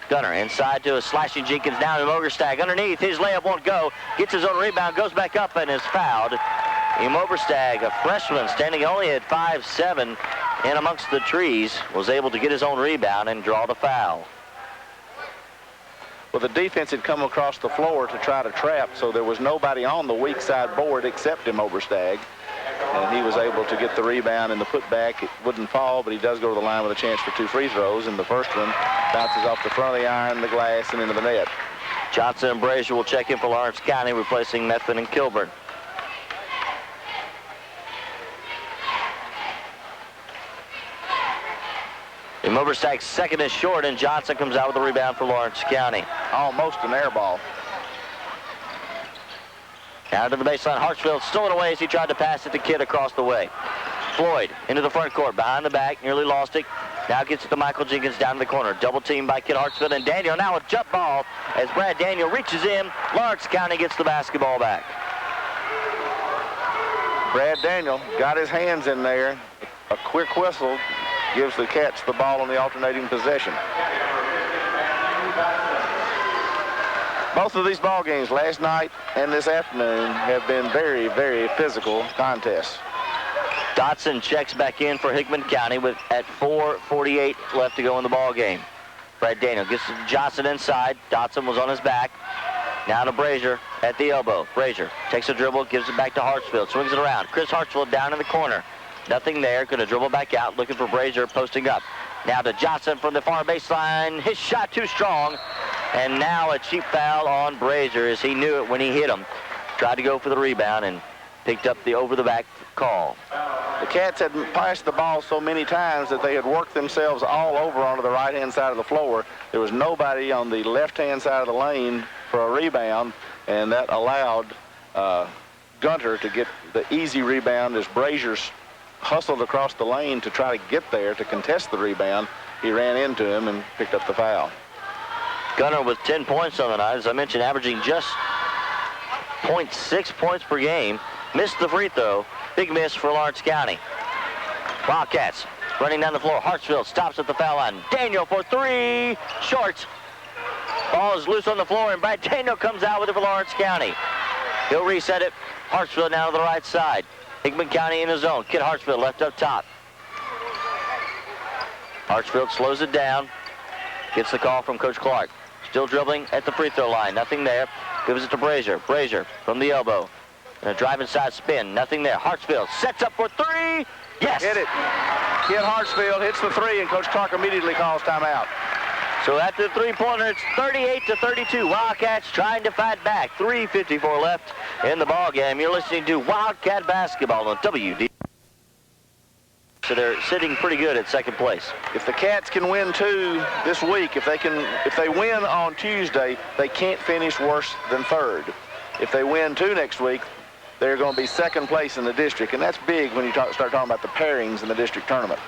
Gunner inside to a slashing Jenkins, down to Oberstag. Underneath, his layup won't go. Gets his own rebound, goes back up and is fouled. Oberstag, a freshman standing only at 5'7", in amongst the trees, was able to get his own rebound and draw the foul. Well, the defense had come across the floor to try to trap, so there was nobody on the weak side board except Oberstag. And he was able to get the rebound and the putback. It wouldn't fall, but he does go to the line with a chance for 2 free throws. And the first one bounces off the front of the iron, the glass, and into the net. Johnson and Brazier will check in for Lawrence County, replacing Methvin and Kilburn. Oberstag's second is short, and Johnson comes out with the rebound for Lawrence County. Almost an air ball. Down to the baseline, Hartsfield stolen away as he tried to pass it to Kidd across the way. Floyd into the front court, behind the back, nearly lost it. Now gets it to Michael Jenkins down to the corner. Double team by Kid Hartsfield, and Daniel now with jump ball as Brad Daniel reaches in. Lawrence County gets the basketball back. Brad Daniel got his hands in there. A quick whistle gives the Cats the ball on the alternating possession. Both of these ball games last night and this afternoon have been very, very physical contests. Dotson checks back in for Hickman County at 4:48 left to go in the ball game. Brad Daniel gets Johnson inside. Dotson was on his back. Now to Brazier at the elbow. Brazier takes a dribble, gives it back to Hartsfield, swings it around. Chris Hartsfield down in the corner. Nothing there. Going to dribble back out, looking for Brazier, posting up. Now to Johnson from the far baseline. His shot too strong. And now a cheap foul on Brazier as he knew it when he hit him. Tried to go for the rebound and picked up the over-the-back call. The Cats had passed the ball so many times that they had worked themselves all over onto the right-hand side of the floor. There was nobody on the left-hand side of the lane for a rebound, and that allowed Gunter to get the easy rebound as Brazier hustled across the lane to try to get there to contest the rebound. He ran into him and picked up the foul. Gunter with 10 points on the night, as I mentioned, averaging just 0.6 points per game. Missed the free throw. Big miss for Lawrence County. Wildcats running down the floor. Hartsfield stops at the foul line. Daniel for three. Short. Ball is loose on the floor, and Brad Daniel comes out with it for Lawrence County. He'll reset it. Hartsfield now to the right side. Hickman County in the zone. Kid Hartsfield left up top. Hartsfield slows it down. Gets the call from Coach Clark. Still dribbling at the free throw line. Nothing there. Gives it to Brazier. Brazier from the elbow. And a drive inside spin. Nothing there. Hartsfield sets up for three. Yes. Hit it. Kid Hartsfield hits the three, and Coach Clark immediately calls timeout. So after the three-pointer, it's 38-32. Wildcats trying to fight back. 3:54 left in the ball game. You're listening to Wildcat Basketball on WD. So they're sitting pretty good at second place. If the Cats can win two this week, if they win on Tuesday, they can't finish worse than third. If they win two next week, they're going to be second place in the district, and that's big when you start talking about the pairings in the district tournament.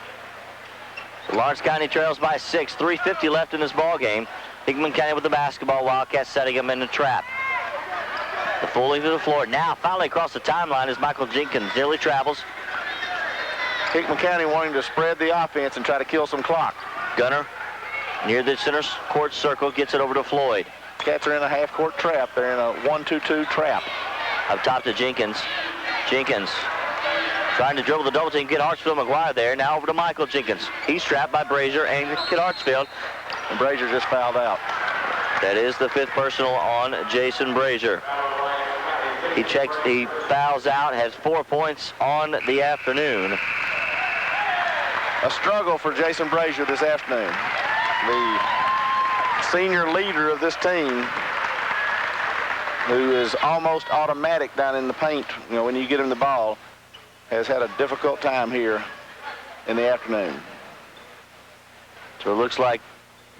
Lawrence County trails by 6. 3:50 left in this ball game. Hickman County with the basketball. Wildcats setting them in the trap. The full length of the floor. Now finally across the timeline as Michael Jenkins nearly travels. Hickman County wanting to spread the offense and try to kill some clock. Gunner near the center court circle gets it over to Floyd. Cats are in a half-court trap. They're in a 1-2-2 trap. Up top to Jenkins. Jenkins trying to dribble the double team. Kid Hartsfield McGuire there. Now over to Michael Jenkins. He's trapped by Brazier and Kid Hartsfield. And Brazier just fouled out. That is the fifth personal on Jason Brazier. He fouls out, has 4 points on the afternoon. A struggle for Jason Brazier this afternoon. The senior leader of this team, who is almost automatic down in the paint, when you get him the ball, has had a difficult time here in the afternoon. So it looks like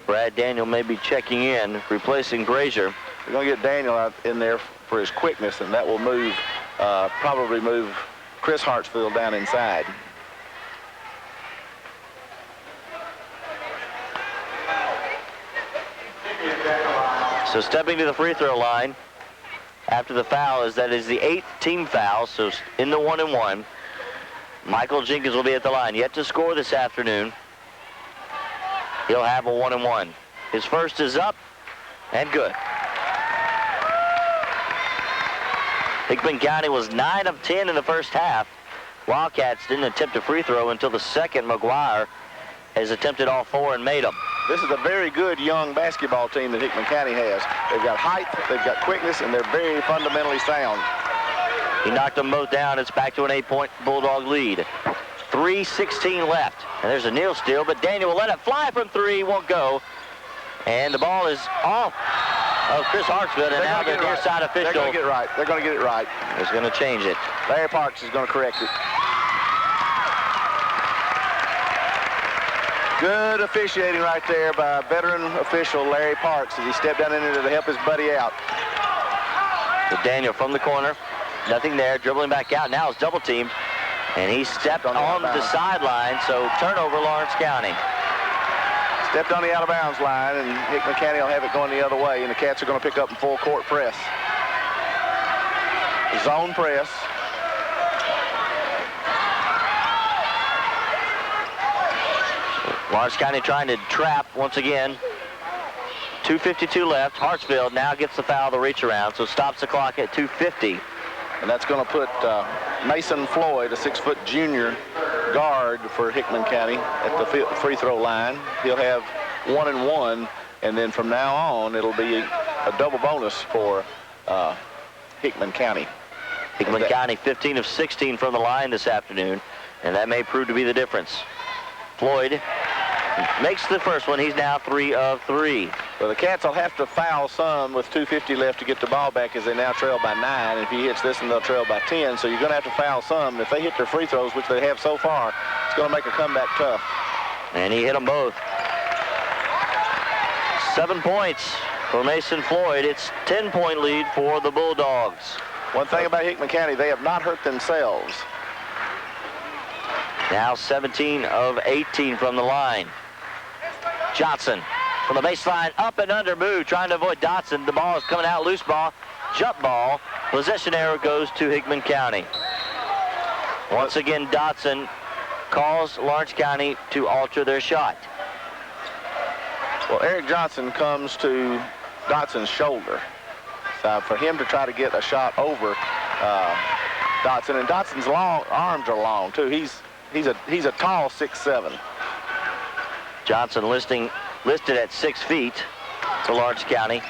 Brad Daniel may be checking in, replacing Brazier. We're going to get Daniel out in there for his quickness, and that will move, probably move Chris Hartsfield down inside. So stepping to the free throw line after the foul that is the 8th team foul, so in the 1-and-1. Michael Jenkins will be at the line. Yet to score this afternoon. He'll have a 1-and-1. His first is up and good. Hickman County was 9 of 10 in the first half. Wildcats didn't attempt a free throw until the second. McGuire has attempted all 4 and made them. This is a very good young basketball team that Hickman County has. They've got height, they've got quickness, and they're very fundamentally sound. He knocked them both down. It's back to an 8-point Bulldog lead. 3:16 left. And there's a kneel steal, but Daniel will let it fly from 3. Won't go. And the ball is off of Chris Hartsfield, and now the near side official. They're going to get it right. They're going to get it right. Is going to change it. Larry Parks is going to correct it. Good officiating right there by veteran official Larry Parks as he stepped down in there to help his buddy out. So Daniel from the corner. Nothing there. Dribbling back out. Now it's double teamed. And he stepped on the sideline. So turnover, Lawrence County. Stepped on the out-of-bounds line, and Hickman County will have it going the other way, and the Cats are going to pick up in full court press. Zone press. Lawrence County trying to trap once again. 2:52 left. Hartsfield now gets the foul, the reach around, so stops the clock at 2:50. And that's going to put Mason Floyd, a 6-foot junior guard for Hickman County, at the free throw line. He'll have 1-and-1, and then from now on, it'll be a double bonus for Hickman County. Hickman County 15 of 16 from the line this afternoon. and that may prove to be the difference. Floyd makes the first one. He's now 3 of 3. Well, the Cats will have to foul some with 2:50 left to get the ball back, as they now trail by 9. If he hits this one, they'll trail by 10. So you're going to have to foul some. If they hit their free throws, which they have so far, it's going to make a comeback tough. And he hit them both. 7 points for Mason Floyd. It's 10-point lead for the Bulldogs. One thing about Hickman County, they have not hurt themselves. Now 17 of 18 from the line. Johnson from the baseline, up and under move, trying to avoid Dotson. The ball is coming out, loose ball, jump ball. Possession arrow goes to Hickman County. Once again, Dotson calls Lawrence County to alter their shot. Well, Eric Johnson comes to Dotson's shoulder. So for him to try to get a shot over Dotson, and Dotson's arms are long too. He's a tall 6'7". Johnson listed at 6 feet for Lawrence County.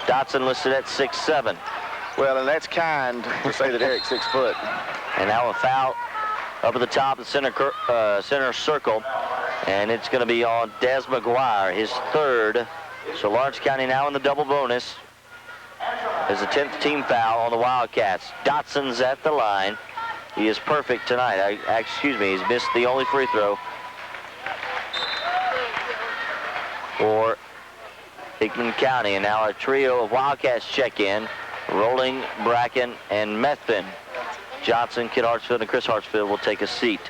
Dotson listed at 6'7". Well, and that's kind to say that Eric's 6 foot. And now a foul up at the top of the center circle, and it's going to be on Des McGuire, his 3rd. So Lawrence County now in the double bonus. There's a 10th team foul on the Wildcats. Dotson's at the line. He is perfect tonight. He's missed the only free throw for Hickman County. And now a trio of Wildcats check in. Rolling, Bracken, and Methvin. Johnson, Kid Hartsfield, and Chris Hartsfield will take a seat.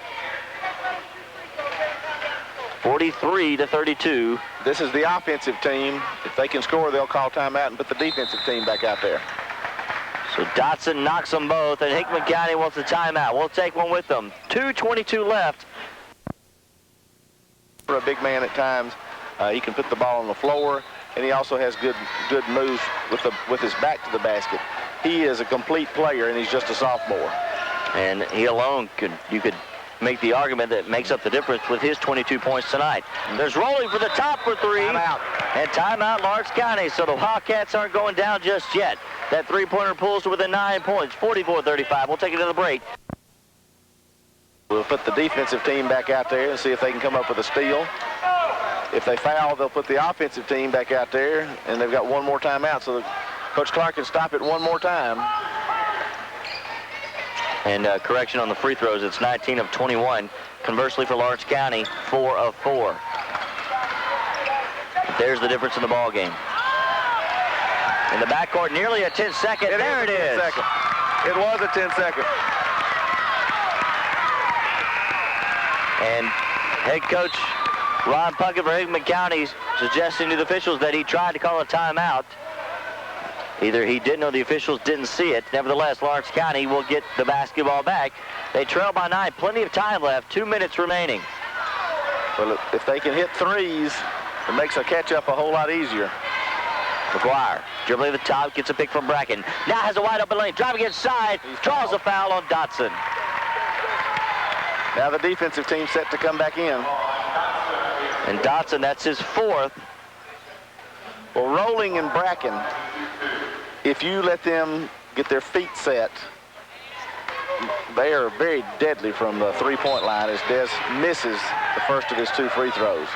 43-32. This is the offensive team. If they can score, they'll call timeout and put the defensive team back out there. So Dotson knocks them both, and Hickman County wants a timeout. We'll take one with them. 2:22 left. For a big man at times, he can put the ball on the floor, and he also has good moves with his back to the basket. He is a complete player, and he's just a sophomore. And he alone you could make the argument that makes up the difference with his 22 points tonight. There's rolling for the top for 3. Timeout. And timeout Lawrence County. So the Wildcats aren't going down just yet. That three-pointer pulls to within 9 points, 44-35. We'll take it to the break. We'll put the defensive team back out there and see if they can come up with a steal. If they foul, they'll put the offensive team back out there, and they've got one more timeout, so Coach Clark can stop it one more time. And correction on the free throws, it's 19 of 21. Conversely for Lawrence County, 4 of 4. There's the difference in the ball game. In the backcourt, nearly a 10-second. There it is. It was a 10-second. And head coach Ron Puckett for Hickman County suggesting to the officials that he tried to call a timeout. Either he didn't or the officials didn't see it. Nevertheless, Lawrence County will get the basketball back. They trail by 9. Plenty of time left. 2 minutes remaining. Well, if they can hit threes, it makes a catch-up a whole lot easier. McGuire dribbling the top, gets a pick from Bracken. Now has a wide open lane, driving inside, draws a foul on Dotson. Now the defensive team set to come back in. And Dotson, that's his 4th. Well, Rolling and Bracken, if you let them get their feet set, they are very deadly from the three-point line as Des misses the first of his 2 free throws.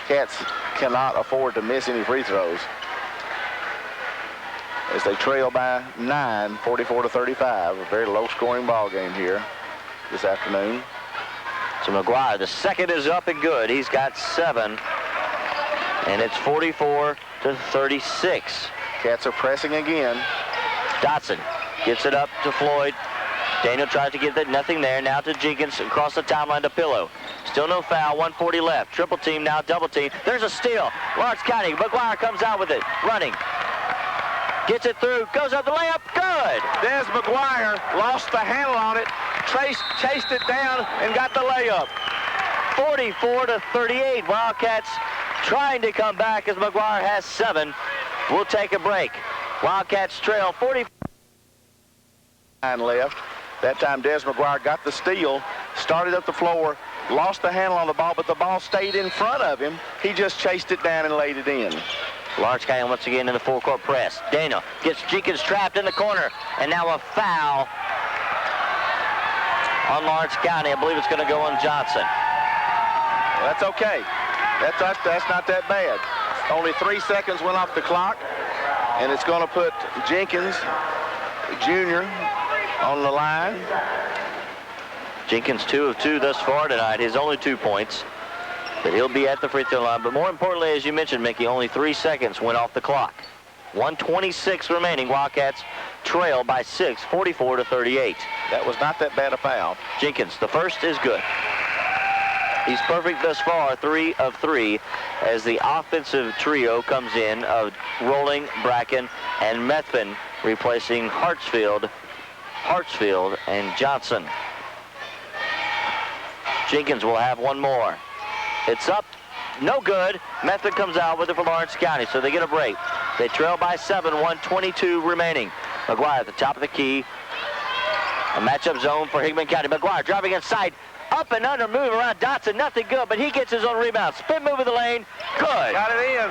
Cats cannot afford to miss any free throws as they trail by 9, 44-35. A very low-scoring ball game here this afternoon. So McGuire, the second is up and good. He's got 7, and it's 44-36. Cats are pressing again. Dotson gets it up to Floyd. Daniel tries to get it, nothing there. Now to Jenkins across the timeline to Pillow. Still no foul, 140 left. Triple team, now double team. There's a steal. Lawrence County, McGuire comes out with it, running. Gets it through, goes up the layup, good. Des McGuire lost the handle on it, chased it down, and got the layup. 44-38. Wildcats trying to come back as McGuire has 7. We'll take a break. Wildcats trail 40. Left. That time Des McGuire got the steal, started up the floor, lost the handle on the ball, but the ball stayed in front of him. He just chased it down and laid it in. Lawrence County once again in the full-court press. Daniel gets Jenkins trapped in the corner, and now a foul on Lawrence County. I believe it's going to go on Johnson. Well, that's okay. That's not that bad. Only 3 seconds went off the clock, and it's going to put Jenkins Jr. on the line. Jenkins 2 of 2 thus far tonight. His only 2 points. But he'll be at the free throw line. But more importantly, as you mentioned, Mickey, only 3 seconds went off the clock. 1:26 remaining. Wildcats trail by 6, 44-38. That was not that bad a foul. Jenkins, the first is good. He's perfect thus far, 3 of 3, as the offensive trio comes in of Rolling, Bracken, and Methvin, replacing Hartsfield, and Johnson. Jenkins will have one more. It's up, no good. Methvin comes out with it for Lawrence County, so they get a break. They trail by 7, 1:22 remaining. McGuire at the top of the key. A matchup zone for Hickman County. McGuire driving inside. Up and under move around Dotson. Nothing good, but he gets his own rebound. Spin move in the lane. Good. Got it in.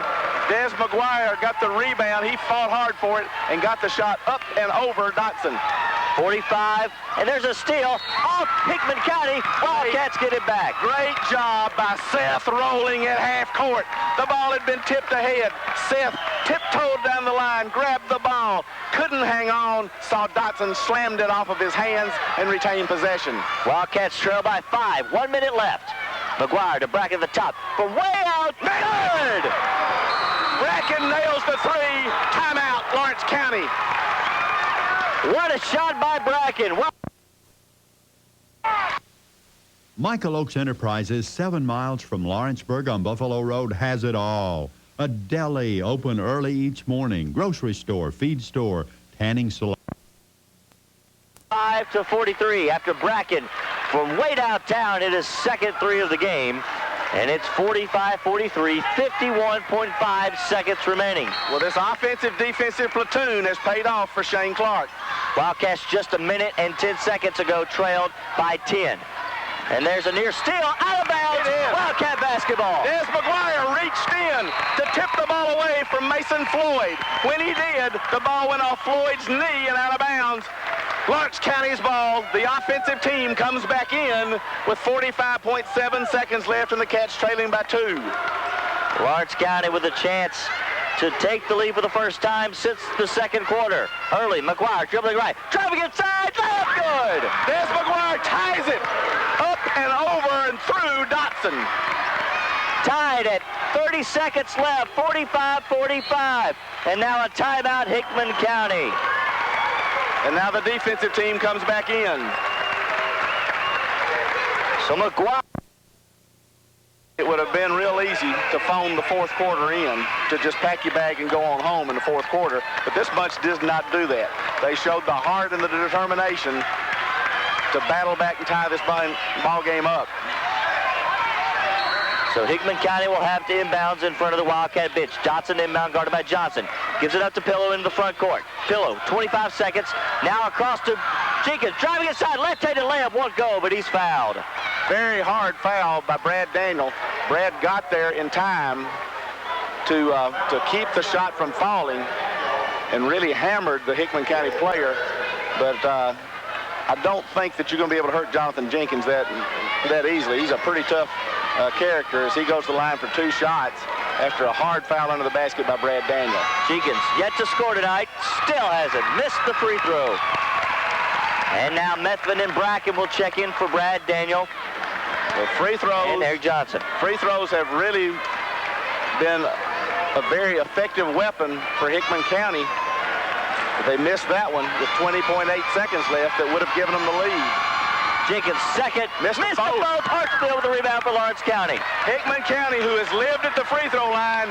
Des McGuire got the rebound. He fought hard for it and got the shot up and over Dotson. 45, and there's a steal off Hickman County. Wildcats get it back. Great job by Seth Rolling at half court. The ball had been tipped ahead. Seth tiptoed down the line, grabbed the ball, couldn't hang on, saw Dotson slammed it off of his hands and retained possession. Wildcats trail by 5, 1 minute left. McGuire to Bracken at the top. From way out, good! Bracken nails the 3. Timeout, Lawrence County. What a shot by Bracken. Michael Oaks Enterprises, 7 miles from Lawrenceburg on Buffalo Road, has it all. A deli open early each morning, grocery store, feed store, tanning salon. 5-43 after Bracken from way downtown hit his second 3 of the game. And it's 45-43, 51.5 seconds remaining. Well, this offensive-defensive platoon has paid off for Shane Clark. Wildcats just a minute and 10 seconds ago trailed by 10. And there's a near steal out of bounds. Wildcat basketball. Des McGuire reached in to tip the ball away from Mason Floyd. When he did, the ball went off Floyd's knee and out of bounds. Lawrence County's ball. The offensive team comes back in with 45.7 seconds left and the Cats trailing by 2. Lawrence County with a chance to take the lead for the first time since the second quarter. Early, McGuire dribbling right. Driving inside, layup good! Des McGuire ties it up and over and through Dotson. Tied at 30 seconds left, 45-45. And now a timeout, Hickman County. And now the defensive team comes back in. So McGuire. It would have been real easy to phone the fourth quarter in, to just pack your bag and go on home in the fourth quarter. But this bunch does not do that. They showed the heart and the determination to battle back and tie this ball game up. So Hickman County will have to inbounds in front of the Wildcat bench. Dotson inbound guarded by Johnson. Gives it up to Pillow in the front court. Pillow, 25 seconds. Now across to Jenkins. Driving inside, left-handed layup, won't go, but he's fouled. Very hard foul by Brad Daniel. Brad got there in time to keep the shot from falling and really hammered the Hickman County player. But I don't think that you're going to be able to hurt Jonathan Jenkins that easily. He's a pretty tough character as he goes to the line for 2 shots after a hard foul under the basket by Brad Daniel. Jenkins yet to score tonight, still hasn't missed the free throw. And now Methvin and Bracken will check in for Brad Daniel. The free throws. And Eric Johnson. Free throws have really been a very effective weapon for Hickman County. But they missed that one with 20.8 seconds left that would have given them the lead. Jenkins second. Missed the both. Hartsfield with the rebound for Lawrence County. Hickman County, who has lived at the free throw line,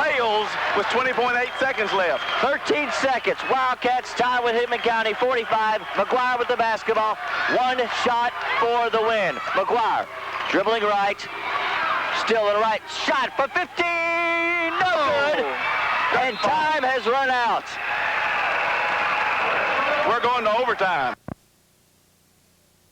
fails with 20.8 seconds left. 13 seconds. Wildcats tie with Hickman County, 45. McGuire with the basketball. 1 shot for the win. McGuire dribbling right. Still in the right. Shot for 15. No good. And time has run out. We're going to overtime.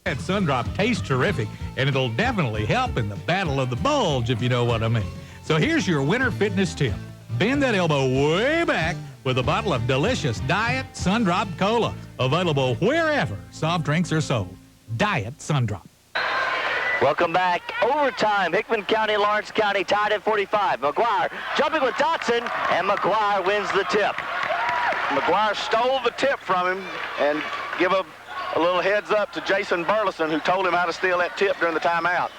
That Sundrop tastes terrific, and it'll definitely help in the battle of the bulge, if you know what I mean. So here's your winter fitness tip. Bend that elbow way back with a bottle of delicious Diet Sundrop Cola, available wherever soft drinks are sold. Diet Sundrop. Welcome back. Overtime. Hickman County, Lawrence County tied at 45. McGuire jumping with Dotson, and McGuire wins the tip. McGuire stole the tip from him and give a little heads up to Jason Burleson, who told him how to steal that tip during the timeout.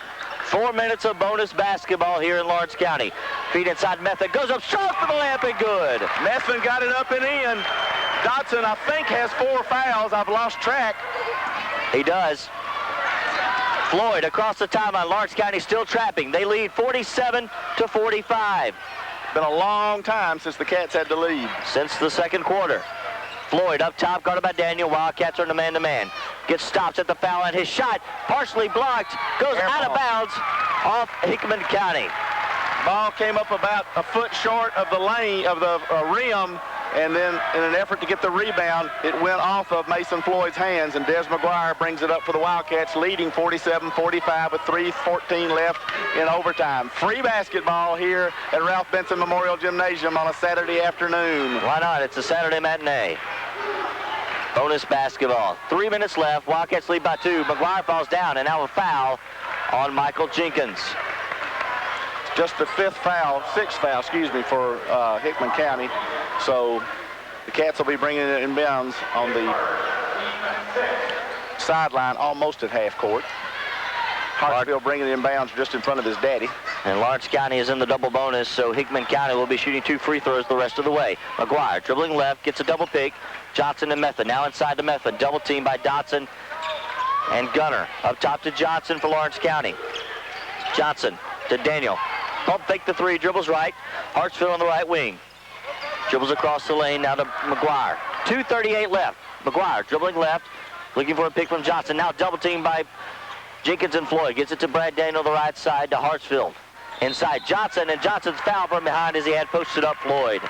4 minutes of bonus basketball here in Lawrence County. Feed inside Method. Goes up short for the layup and good. Method got it up and in. Dotson, I think, has 4 fouls. I've lost track. He does. Floyd across the timeline. Lawrence County still trapping. They lead 47-45. Been a long time since the Cats had the lead. Since the second quarter. Floyd up top, guarded by Daniel. Wildcats are in a man-to-man. Gets stopped at the foul line. His shot partially blocked. Goes out of bounds off Hickman County. Ball came up about a foot short of the lane, of the rim, and then in an effort to get the rebound, it went off of Mason Floyd's hands, and Des McGuire brings it up for the Wildcats, leading 47-45 with 3:14 left in overtime. Free basketball here at Ralph Benson Memorial Gymnasium on a Saturday afternoon. Why not? It's a Saturday matinee. Bonus basketball. 3 minutes left. Wildcats lead by 2. McGuire falls down, and now a foul on Michael Jenkins. Just the sixth foul, for Hickman County. So the Cats will be bringing it in bounds on the sideline, almost at half court. Hartsville bringing it in bounds just in front of his daddy. And Lawrence County is in the double bonus, so Hickman County will be shooting 2 free throws the rest of the way. McGuire dribbling left, gets a double pick. Johnson and Method now inside the Method. Double team by Dotson and Gunner. Up top to Johnson for Lawrence County. Johnson to Daniel. Pump fake the 3, dribbles right. Hartsville on the right wing. Dribbles across the lane now to McGuire. 2:38 left. McGuire dribbling left, looking for a pick from Johnson. Now double team by Jenkins and Floyd. Gets it to Brad Daniel the right side to Hartsfield. Inside Johnson, and Johnson's foul from behind as he had posted up Floyd.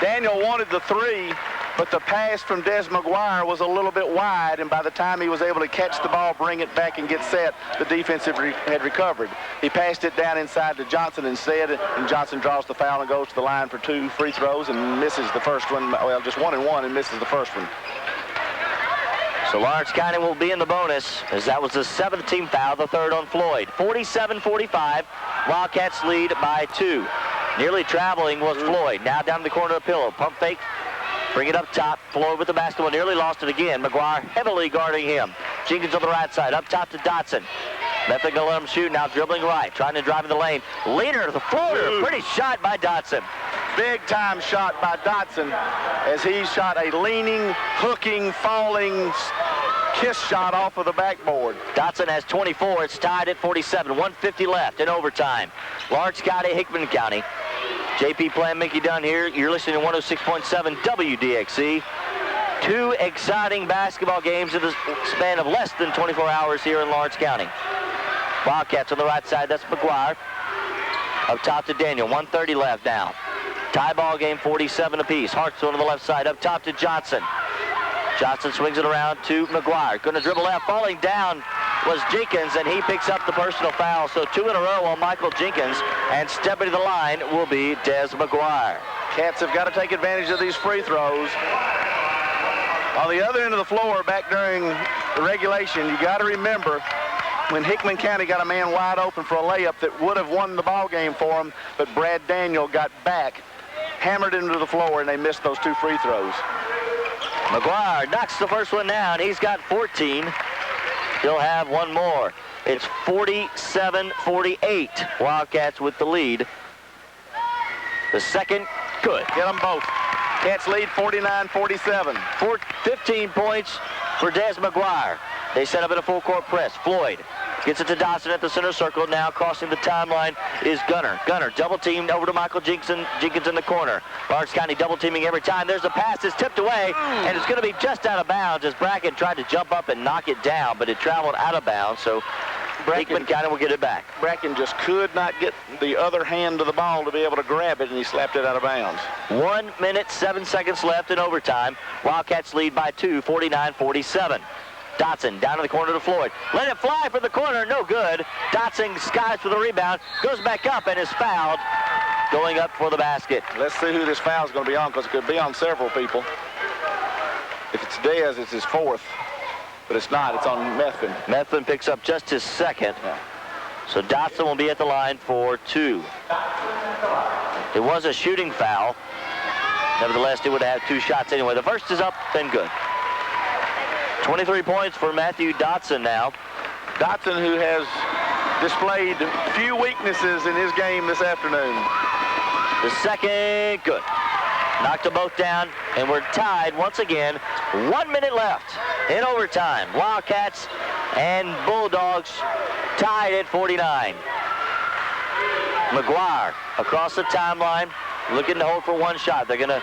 Daniel wanted the 3, but the pass from Des McGuire was a little bit wide, and by the time he was able to catch the ball, bring it back, and get set, the defense had recovered. He passed it down inside to Johnson instead, and Johnson draws the foul and goes to the line for 2 free throws and misses the first one. Well, just 1 and 1, and misses the first one. So Lawrence County will be in the bonus, as that was the 7th team foul, the 3rd on Floyd. 47-45, Wildcats lead by 2. Nearly traveling was Floyd. Now down to the corner of Pillow. Pump fake, bring it up top. Floyd with the basketball, nearly lost it again. McGuire heavily guarding him. Jenkins on the right side, up top to Dotson. Method gonna let him shoot, now dribbling right, trying to drive in the lane. Leader to the floater, pretty shot by Dotson. Big time shot by Dotson as he shot a leaning, hooking, falling kiss shot off of the backboard. Dotson has 24. It's tied at 47. 1:50 left in overtime. Lawrence County, Hickman County. JP Plan, Mickey Dunn here. You're listening to 106.7 WDXC. 2 exciting basketball games in the span of less than 24 hours here in Lawrence County. Wildcats on the right side. That's McGuire. Up top to Daniel. 1:30 left now. Tie ball game, 47 apiece. Hartsville on the left side. Up top to Johnson. Johnson swings it around to McGuire. Going to dribble left. Falling down was Jenkins, and he picks up the personal foul. So 2 in a row on Michael Jenkins, and stepping to the line will be Des McGuire. Cats have got to take advantage of these free throws. On the other end of the floor, back during the regulation, you got to remember when Hickman County got a man wide open for a layup that would have won the ball game for him, but Brad Daniel got back, hammered into the floor, and they missed those 2 free throws. McGuire knocks the first one down. He's got 14. He'll have 1 more. It's 47-48. Wildcats with the lead. The second, good. Get them both. Cats lead 49-47. 15 points for Des McGuire. They set up in a full court press. Floyd gets it to Dawson at the center circle. Now crossing the timeline is Gunner. Gunner double teamed over to Michael Jenkins in the corner. Lawrence County double teaming every time. There's a pass that's tipped away, and it's going to be just out of bounds as Bracken tried to jump up and knock it down, but it traveled out of bounds, so Hickman County will get it back. Bracken just could not get the other hand of the ball to be able to grab it, and he slapped it out of bounds. 1 minute, 7 seconds left in overtime. Wildcats lead by 2, 49-47. Dotson down to the corner to Floyd. Let it fly for the corner, no good. Dotson skies for the rebound, goes back up and is fouled going up for the basket. Let's see who this foul is going to be on, because it could be on several people. If it's Diaz, it's his 4th. but it's not. It's on Methvin. Methvin picks up just his second. Yeah. So Dotson will be at the line for 2. It was a shooting foul. Nevertheless, they would have 2 shots anyway. The first is up and good. 23 points for Matthew Dotson now. Dotson, who has displayed few weaknesses in his game this afternoon. The second, good. Knocked them both down, and we're tied once again. 1 minute left in overtime. Wildcats and Bulldogs tied at 49. McGuire across the timeline, looking to hold for 1 shot. They're going to,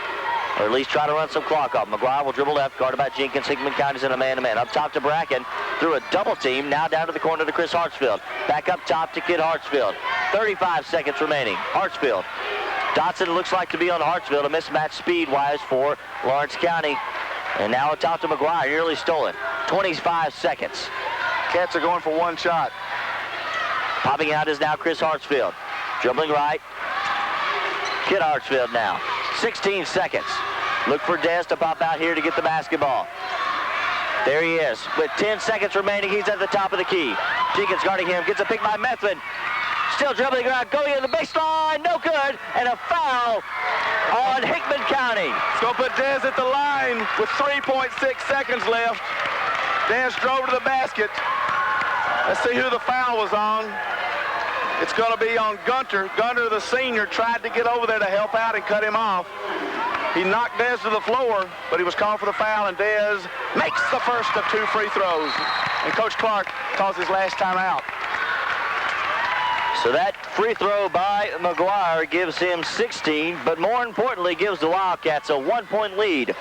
or at least try to run some clock off. McGuire will dribble left, guarded by Jenkins. Hickman County's in a man-to-man. Up top to Bracken, through a double team. Now down to the corner to Chris Hartsfield. Back up top to Kid Hartsfield. 35 seconds remaining. Hartsfield. Dotson looks like to be on Hartsfield, a mismatch speed-wise for Lawrence County. And now up top to McGuire, nearly stolen. 25 seconds. Cats are going for 1 shot. Popping out is now Chris Hartsfield. Dribbling right. Kid Hartsfield now. 16 seconds. Look for Dez to pop out here to get the basketball. There he is. With 10 seconds remaining, he's at the top of the key. Jenkins guarding him. Gets a pick by Methvin. Still dribbling around, going to the baseline. No good. And a foul on Hickman County. It's going to put Dez at the line with 3.6 seconds left. Dez drove to the basket. Let's see who the foul was on. It's going to be on Gunter. Gunter, the senior, tried to get over there to help out and cut him off. He knocked Dez to the floor, but he was called for the foul, and Dez makes the first of 2 free throws. And Coach Clark calls his last time out. So that free throw by McGuire gives him 16, but more importantly gives the Wildcats a 1-point lead,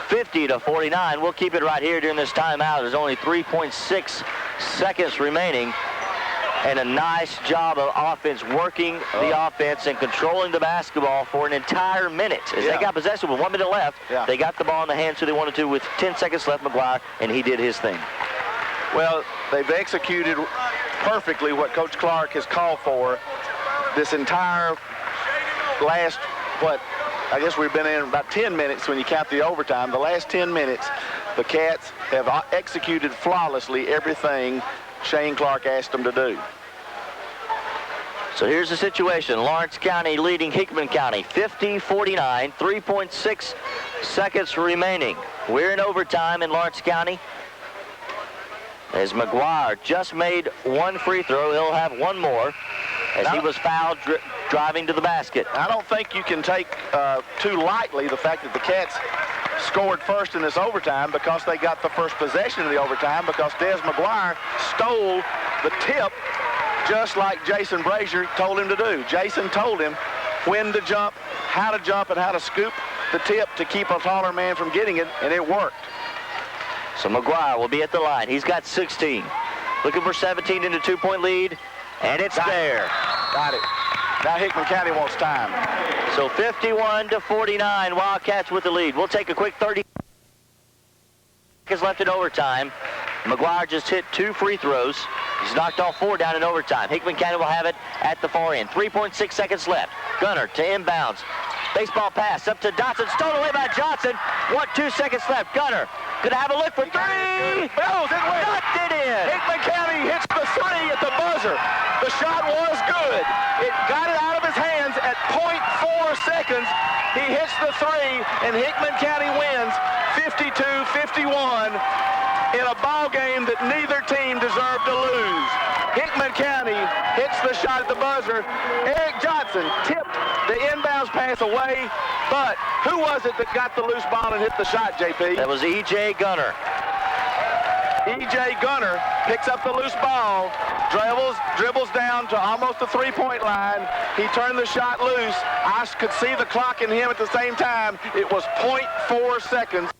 50-49. We'll keep it right here during this timeout. There's only 3.6 seconds remaining, and a nice job of offense working the offense and controlling the basketball for an entire minute. As they got possession with 1 minute left, they got the ball in the hands who they wanted to with 10 seconds left, McGuire, and he did his thing. Well, they've executed perfectly what Coach Clark has called for this entire last, I guess we've been in about 10 minutes when you count the overtime. The last 10 minutes, the Cats have executed flawlessly everything Shane Clark asked them to do. So here's the situation. Lawrence County leading Hickman County 50-49, 3.6 seconds remaining. We're in overtime in Lawrence County. As McGuire just made 1 free throw, he'll have 1 more as he was fouled driving to the basket. I don't think you can take too lightly the fact that the Cats scored first in this overtime because they got the first possession of the overtime, because Des McGuire stole the tip just like Jason Brazier told him to do. Jason told him when to jump, and how to scoop the tip to keep a taller man from getting it, and it worked. So McGuire will be at the line. He's got 16. Looking for 17 in a 2-point lead, and it's there. Got it. Now Hickman County wants time. So 51-49, Wildcats with the lead. We'll take a quick 30 seconds left in overtime. McGuire just hit 2 free throws. He's knocked all 4 down in overtime. Hickman County will have it at the far end. 3.6 seconds left. Gunner to inbounds. Baseball pass up to Dotson. Stolen away by Johnson. 2 seconds left. Gunner gonna have a look for 3. Knocked it in. Hickman County hits the 3 at the buzzer. The shot was good. It got it out of his hands at 0.4 seconds. He hits the 3, and Hickman County wins 52-51 in a ball game that neither team deserved to lose. Hickman County hits the shot at the buzzer. Eric Johnson tipped the inbounds pass away, but who was it that got the loose ball and hit the shot, JP? That was E.J. Gunner. E.J. Gunner picks up the loose ball, dribbles down to almost the 3-point line. He turned the shot loose. I could see the clock in him at the same time. It was 0.4 seconds.